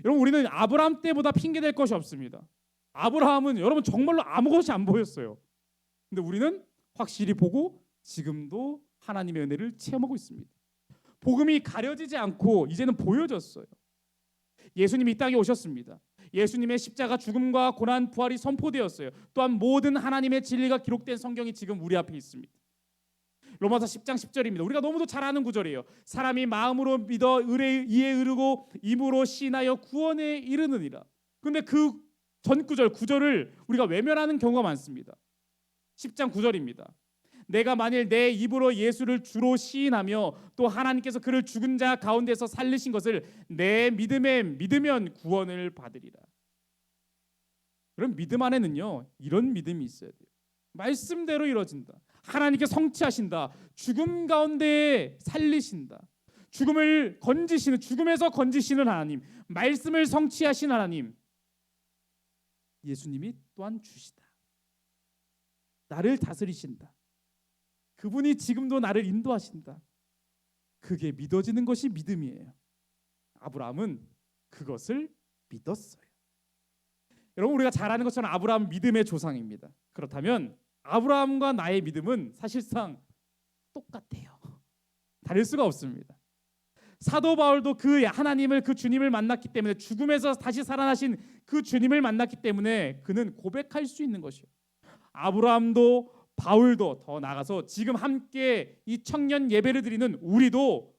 여러분, 우리는 아브라함 때보다 핑계댈 것이 없습니다. 아브라함은 여러분 정말로 아무것이 안 보였어요. 근데 우리는 확실히 보고 지금도 하나님의 은혜를 체험하고 있습니다. 복음이 가려지지 않고 이제는 보여졌어요. 예수님이 이 땅에 오셨습니다. 예수님의 십자가 죽음과 고난 부활이 선포되었어요. 또한 모든 하나님의 진리가 기록된 성경이 지금 우리 앞에 있습니다. 로마서 10장 10절입니다. 우리가 너무도 잘 아는 구절이에요. 사람이 마음으로 믿어 이에 이르고 입으로 시인하여 구원에 이르느니라. 그런데 그 전 구절 9절을 우리가 외면하는 경우가 많습니다. 10장 9절입니다. 내가 만일 내 입으로 예수를 주로 시인하며 또 하나님께서 그를 죽은 자 가운데서 살리신 것을 내 믿음에 믿으면 구원을 받으리라. 그럼 믿음 안에는요 이런 믿음이 있어야 돼요. 말씀대로 이루어진다. 하나님께 성취하신다. 죽음 가운데 살리신다. 죽음을 건지시는, 죽음에서 건지시는 하나님, 말씀을 성취하신 하나님, 예수님이 또한 주시다. 나를 다스리신다. 그분이 지금도 나를 인도하신다. 그게 믿어지는 것이 믿음이에요. 아브라함은 그것을 믿었어요. 여러분, 우리가 잘 아는 것처럼 아브라함은 믿음의 조상입니다. 그렇다면 아브라함과 나의 믿음은 사실상 똑같아요. 다를 수가 없습니다. 사도 바울도 그 하나님을, 그 주님을 만났기 때문에, 죽음에서 다시 살아나신 그 주님을 만났기 때문에 그는 고백할 수 있는 것이에요. 아브라함도 바울도, 더 나아가서 지금 함께 이 청년 예배를 드리는 우리도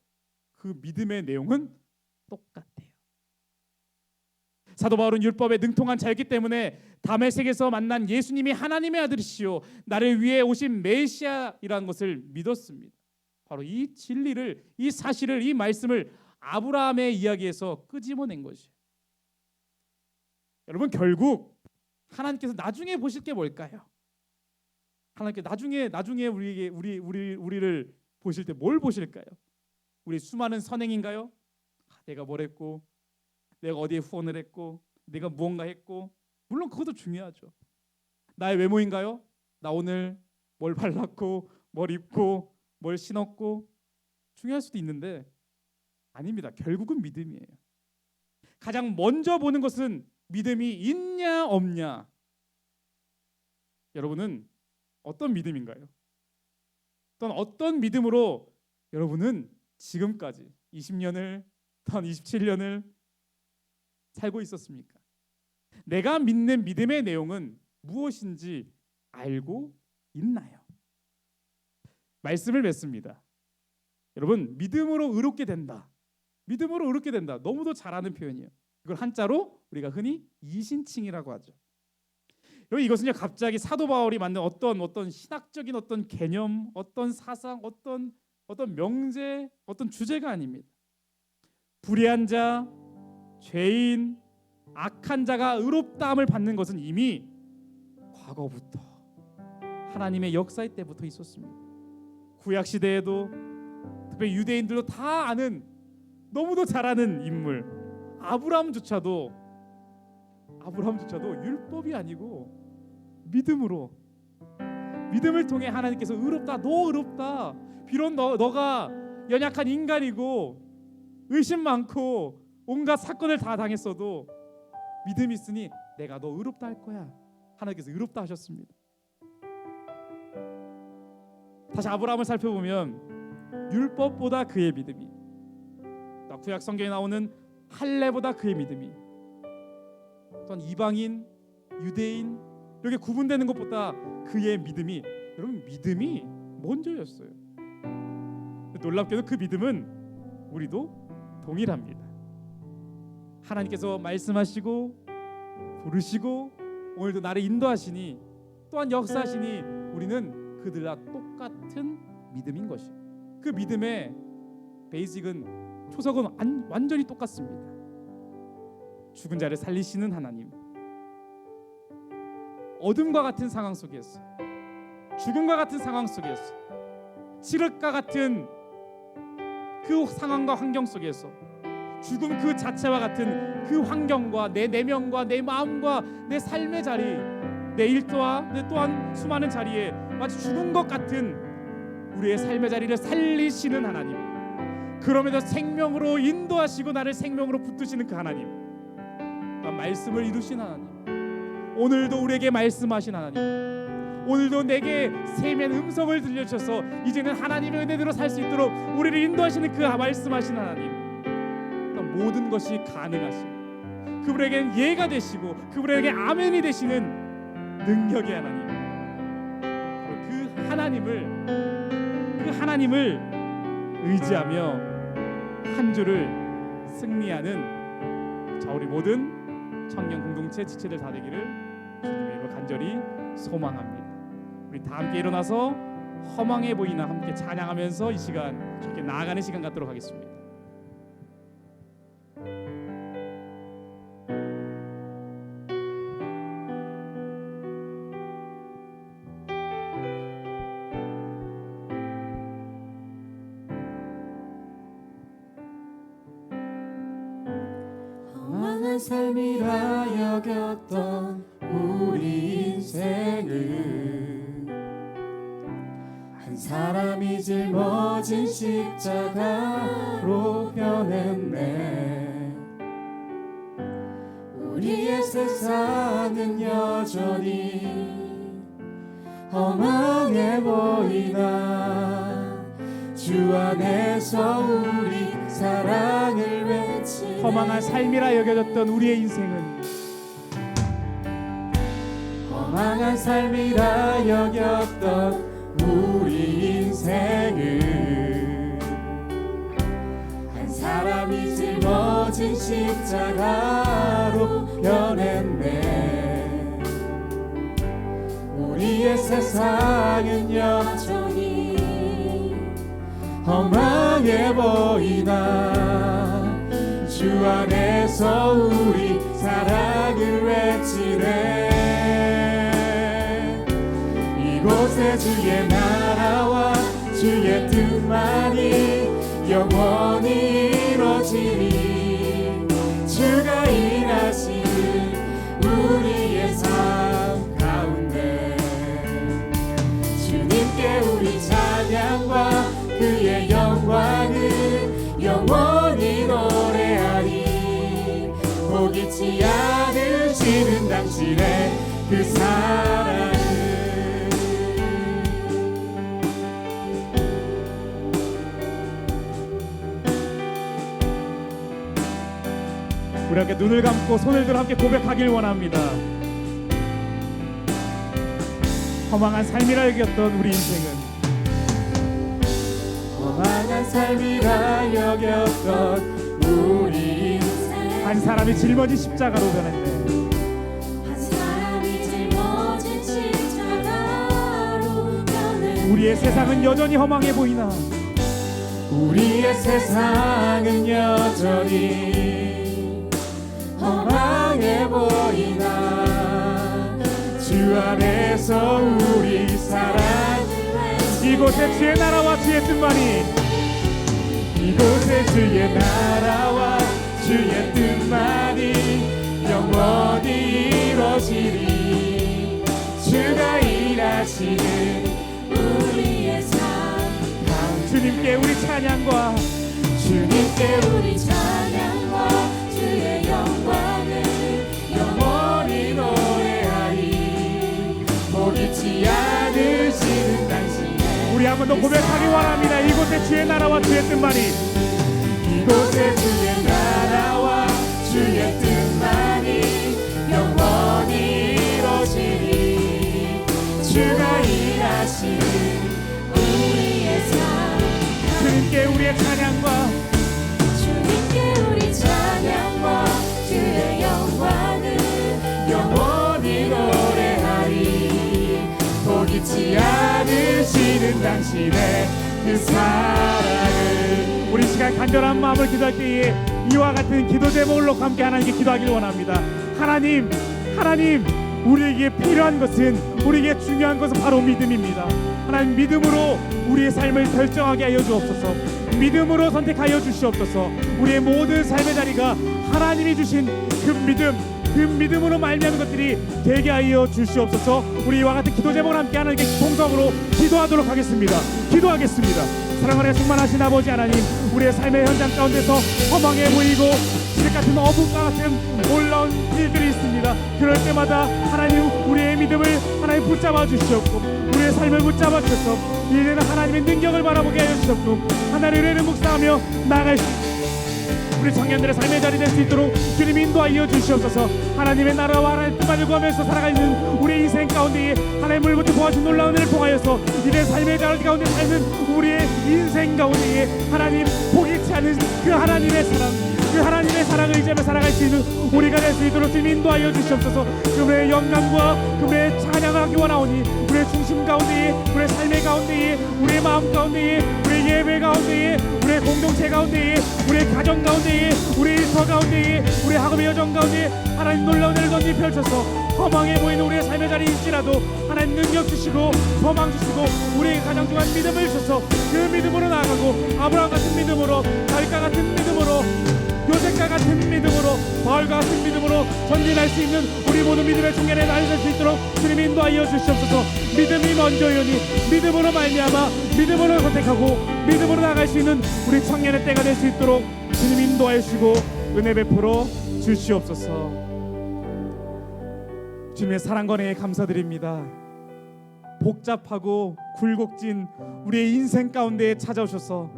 그 믿음의 내용은 똑같아요. 사도 바울은 율법에 능통한 자였기 때문에 다메섹에서 만난 예수님이 하나님의 아들이시요 나를 위해 오신 메시아이라는 것을 믿었습니다. 바로 이 진리를, 이 사실을, 이 말씀을 아브라함의 이야기에서 끄집어낸 것이에요. 여러분, 결국 하나님께서 나중에 보실 게 뭘까요? 하나님께 나중에 우리를 보실 때 뭘 보실까요? 우리 수많은 선행인가요? 내가 뭘 했고, 내가 어디에 후원을 했고, 내가 무언가 했고, 물론 그것도 중요하죠. 나의 외모인가요? 나 오늘 뭘 발랐고, 뭘 입고, 뭘 신었고, 중요할 수도 있는데 아닙니다. 결국은 믿음이에요. 가장 먼저 보는 것은 믿음이 있냐 없냐. 여러분은 어떤 믿음인가요? 또는 어떤 믿음으로 여러분은 지금까지 20년을 또는 27년을 살고 있었습니까? 내가 믿는 믿음의 내용은 무엇인지 알고 있나요? 말씀을 맺습니다. 여러분, 믿음으로 의롭게 된다. 믿음으로 의롭게 된다. 너무도 잘 아는 표현이에요. 이걸 한자로 우리가 흔히 이신칭이라고 하죠. 여러분, 이것은요 갑자기 사도 바울이 만든 어떤 신학적인 어떤 개념, 어떤 사상, 어떤 명제, 어떤 주제가 아닙니다. 불의한 자, 죄인, 악한 자가 의롭다함을 받는 것은 이미 과거부터 하나님의 역사의 때부터 있었습니다. 구약 시대에도 특별히 유대인들도 다 아는, 너무도 잘 아는 인물 아브라함조차도 율법이 아니고 믿음을 통해 하나님께서 의롭다, 너 의롭다. 비록 너가 연약한 인간이고 의심 많고 온갖 사건을 다 당했어도 믿음이 있으니 내가 너 의롭다 할 거야. 하나님께서 의롭다 하셨습니다. 다시 아브라함을 살펴보면 율법보다 그의 믿음이, 구약 성경에 나오는 할례보다 그의 믿음이, 또한 이방인, 유대인 이렇게 구분되는 것보다 그의 믿음이, 여러분 믿음이 먼저였어요. 놀랍게도 그 믿음은 우리도 동일합니다. 하나님께서 말씀하시고 부르시고 오늘도 나를 인도하시니, 또한 역사하시니 우리는 그들과 똑같은 믿음인 것이. 그 믿음의 베이직은 초석은 완전히 똑같습니다. 죽은 자를 살리시는 하나님, 어둠과 같은 상황 속에서, 죽음과 같은 상황 속에서, 칠흑과 같은 그 상황과 환경 속에서, 죽음 그 자체와 같은 그 환경과 내 내면과 내 마음과 내 삶의 자리, 내 일터와 내 또한 수많은 자리에 마치 죽은 것 같은 우리의 삶의 자리를 살리시는 하나님, 그럼에도 생명으로 인도하시고 나를 생명으로 붙드시는 그 하나님, 말씀을 이루신 하나님, 오늘도 우리에게 말씀하신 하나님, 오늘도 내게 세면 음성을 들려주셔서 이제는 하나님의 은혜대로 살 수 있도록 우리를 인도하시는 그 말씀하신 하나님, 모든 것이 가능하신 그분에게는 예가 되시고 그분에게 아멘이 되시는 능력의 하나님, 그 하나님을 의지하며 한 주를 승리하는 자 우리 모든 청년 공동체 지체들 다 되기를 주님의 이름으로 간절히 소망합니다. 우리 다 함께 일어나서 허망해 보이나 함께 찬양하면서 이 시간 주께 나아가는 시간 갖도록 하겠습니다. 험한 삶이라 여겼던 우리 인생을 한 사람이 짊어진 십자가로 변했네. 우리의 세상은 여전히 험하게 보이나 주 안에서 우리 사랑을 외치. 허망한 삶이라 여겨졌던 우리의 인생은 허망한 삶이라 여겼던 우리 인생을 한 사람이 짊어진 십자가로 변했네. 우리의 세상은 여전히 험하게 보이나 주 안에서 우리 사랑을 외치네. 이곳에 주의 나라와 주의 뜻만이 영원히 이루어지니 주가 일하시는 우리의 삶 가운데 주님께 우리 찬양과 그의 영광을 영원히 노래하리. 포기치 않으시는 당신의 그 사랑을. 우리 함께 눈을 감고 손을 들어 함께 고백하길 원합니다. 허망한 삶이라 여겼던 우리 인생은 허망한 삶이라 여겼던 우리 인생 한 사람이 짊어진 십자가로 변했네. 한 사람이 짊어진 십자가로 변했네. 우리의 세상은 여전히 허망해 보이나 우리의 세상은 여전히 험하게 보이나 주 안에서 우리 사랑을 이곳에 주의 나라와 주의 뜻만이 이곳에 주의 나라와 주의 뜻만이 영원히 이루어지리. 주가 일하시는 우리의 삶 가운데 주님께 우리 찬양과 주님께 우리 찬양과 주의 영광을 영원히 노래하리. 포기치 않으시는 당신의 우리 한 번 더 고백하기 원합니다. 이곳에 주의 나라와 주의 뜻만이 이곳에 주의 나라와 주의 뜻만이 영원히 이루어지리. 주가 일하시는 우리의 삶 주님께 우리의 찬양과 주님께 우리 찬양과 주의 영광을 영원히 노래하리. 포기치 당신의 그 사랑을. 우리 시간 간절한 마음을 기도할 때에 이와 같은 기도 제목을 놓고 함께 하나님께 기도하길 원합니다. 하나님, 우리에게 필요한 것은, 우리에게 중요한 것은 바로 믿음입니다. 하나님, 믿음으로 우리의 삶을 결정하게 하여 주옵소서. 믿음으로 선택하여 주시옵소서. 우리의 모든 삶의 자리가 하나님이 주신 그 믿음으로 말미암은 것들이 되게 하여 주시옵소서. 우리 이와 같은 기도 제목을 함께 하나님께 통성으로 기도하도록 하겠습니다. 기도하겠습니다. 사랑하는 충만하신 아버지 하나님, 우리의 삶의 현장 가운데서 허망해 보이고 실 같은 어둠과 같은 놀라운 일들이 있습니다. 그럴 때마다 하나님, 우리의 믿음을 하나님 붙잡아 주시옵고, 우리의 삶을 붙잡아 주셔서 이제는 하나님의 능력을 바라보게 하여 주셨고, 하나님의 은혜를 묵상하며 나아갈 수 있습니다. 우리 청년들의 삶의 자리 될 수 있도록 주님 인도하여 주시옵소서. 하나님의 나라와 하나님의 뜻만을 구하면서 살아가는 우리의 인생 가운데에 하나님을 붙여 보아주신 놀라운 은혜를 통하여서 이제 삶의 자리 가운데 사는 우리의 인생 가운데에 하나님 포기치 않은 그 하나님의 사랑, 그 하나님의 사랑을 의지하며 살아갈 수 있는 우리가 될 수 있도록 주님 인도하여 주시옵소서. 그분의 영광과 그분의 찬양을 하기 원하오니 우리의 중심 가운데에, 우리의 삶의 가운데에, 우리의 마음 가운데에, 우리의 예배 가운데에, 우리의 공동체 가운데에, 우리의 가정 가운데에, 우리의 일터 가운데에, 우리의 학업의 여정 가운데에 하나님 놀라운 은혜를 던지 펼쳐서 허망해 보이는 우리의 삶의 자리일지라도 하나님 능력 주시고 소망 주시고 우리의 가장 중요한 믿음을 주셔서 그 믿음으로 나아가고, 아브라함 같은 믿음으로, 다윗과 같은 믿음으로, 요셉과 같은 믿음으로, 바울과 같은 믿음으로 전진할 수 있는 우리 모든 믿음의 중간에 나아갈 수 있도록 주님 인도하여 주시옵소서. 믿음이 먼저이오니 믿음으로 말미암아 믿음으로 선택하고 믿음으로 나아갈 수 있는 우리 청년의 때가 될 수 있도록 주님 인도하여 주시고 은혜 베풀어 주시옵소서. 주님의 사랑과 은혜에 감사드립니다. 복잡하고 굴곡진 우리의 인생 가운데에 찾아오셔서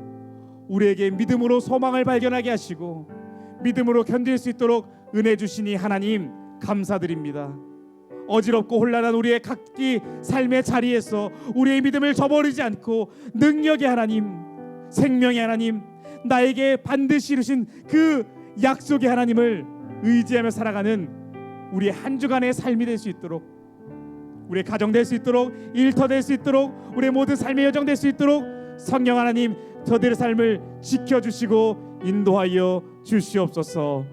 우리에게 믿음으로 소망을 발견하게 하시고 믿음으로 견딜 수 있도록 은혜 주시니 하나님 감사드립니다. 어지럽고 혼란한 우리의 각기 삶의 자리에서 우리의 믿음을 저버리지 않고 능력의 하나님, 생명의 하나님, 나에게 반드시 이루신 그 약속의 하나님을 의지하며 살아가는 우리의 한 주간의 삶이 될 수 있도록, 우리의 가정 될 수 있도록, 일터 될 수 있도록, 우리의 모든 삶의 여정 될 수 있도록 성령 하나님 저들의 삶을 지켜주시고 인도하여 주시옵소서.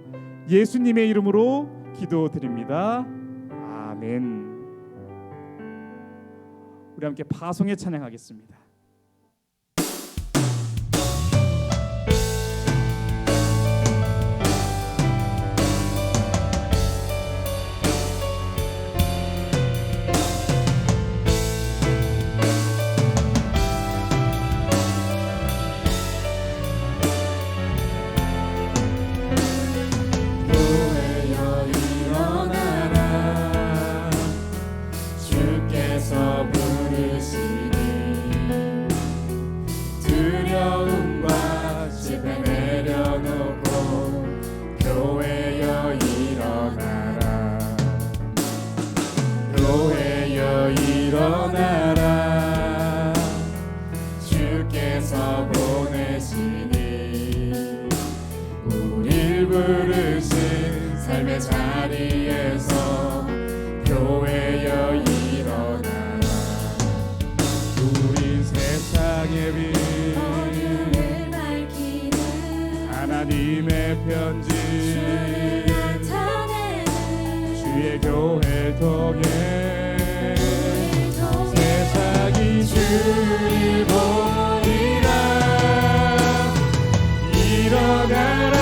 예수님의 이름으로 기도드립니다. 아멘. 우리 함께 파송에 찬양하겠습니다. 부르신 삶의 자리에서 교회여 일어나라. 우린 세상의 빛 어둠을 밝히는 하나님의 편지 주를 나타내는 주의 교회를 통해 세상이 주를 보리라. 일어나라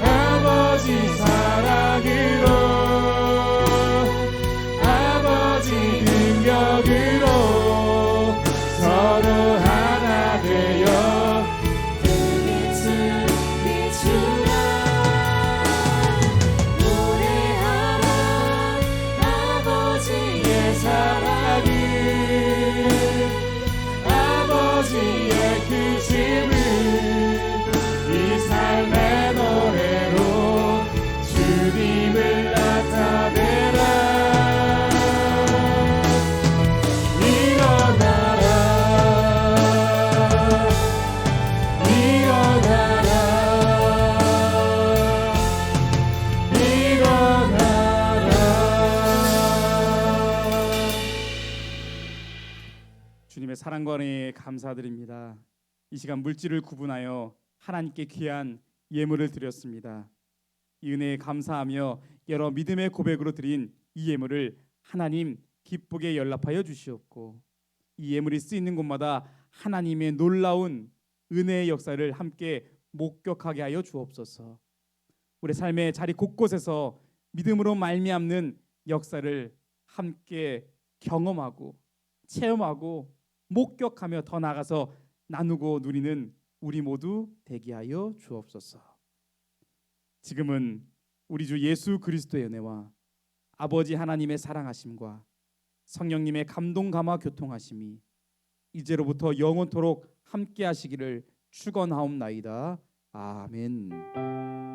아버지 사랑으로, 아버지 능력으로 서로 하나 되어 그 빛을 비추라. 노래하라 아버지의 사랑을, 아버지의 크심을 이 삶의 노래로 주님을 나타내라. 일어나라 일어나라 일어나라. 주님의 사랑과 은혜에 감사드립니다. 이 시간 물질을 구분하여 하나님께 귀한 예물을 드렸습니다. 이 은혜에 감사하며 여러 믿음의 고백으로 드린 이 예물을 하나님 기쁘게 연락하여 주시옵고, 이 예물이 쓰이는 곳마다 하나님의 놀라운 은혜의 역사를 함께 목격하게 하여 주옵소서. 우리 삶의 자리 곳곳에서 믿음으로 말미암는 역사를 함께 경험하고 체험하고 목격하며 더 나아가서 나누고 누리는 우리 모두 되게 하여 주옵소서. 지금은 우리 주 예수 그리스도의 은혜와 아버지 하나님의 사랑하심과 성령님의 감동 감화 교통하심이 이제로부터 영원토록 함께 하시기를 축원하옵나이다. 아멘.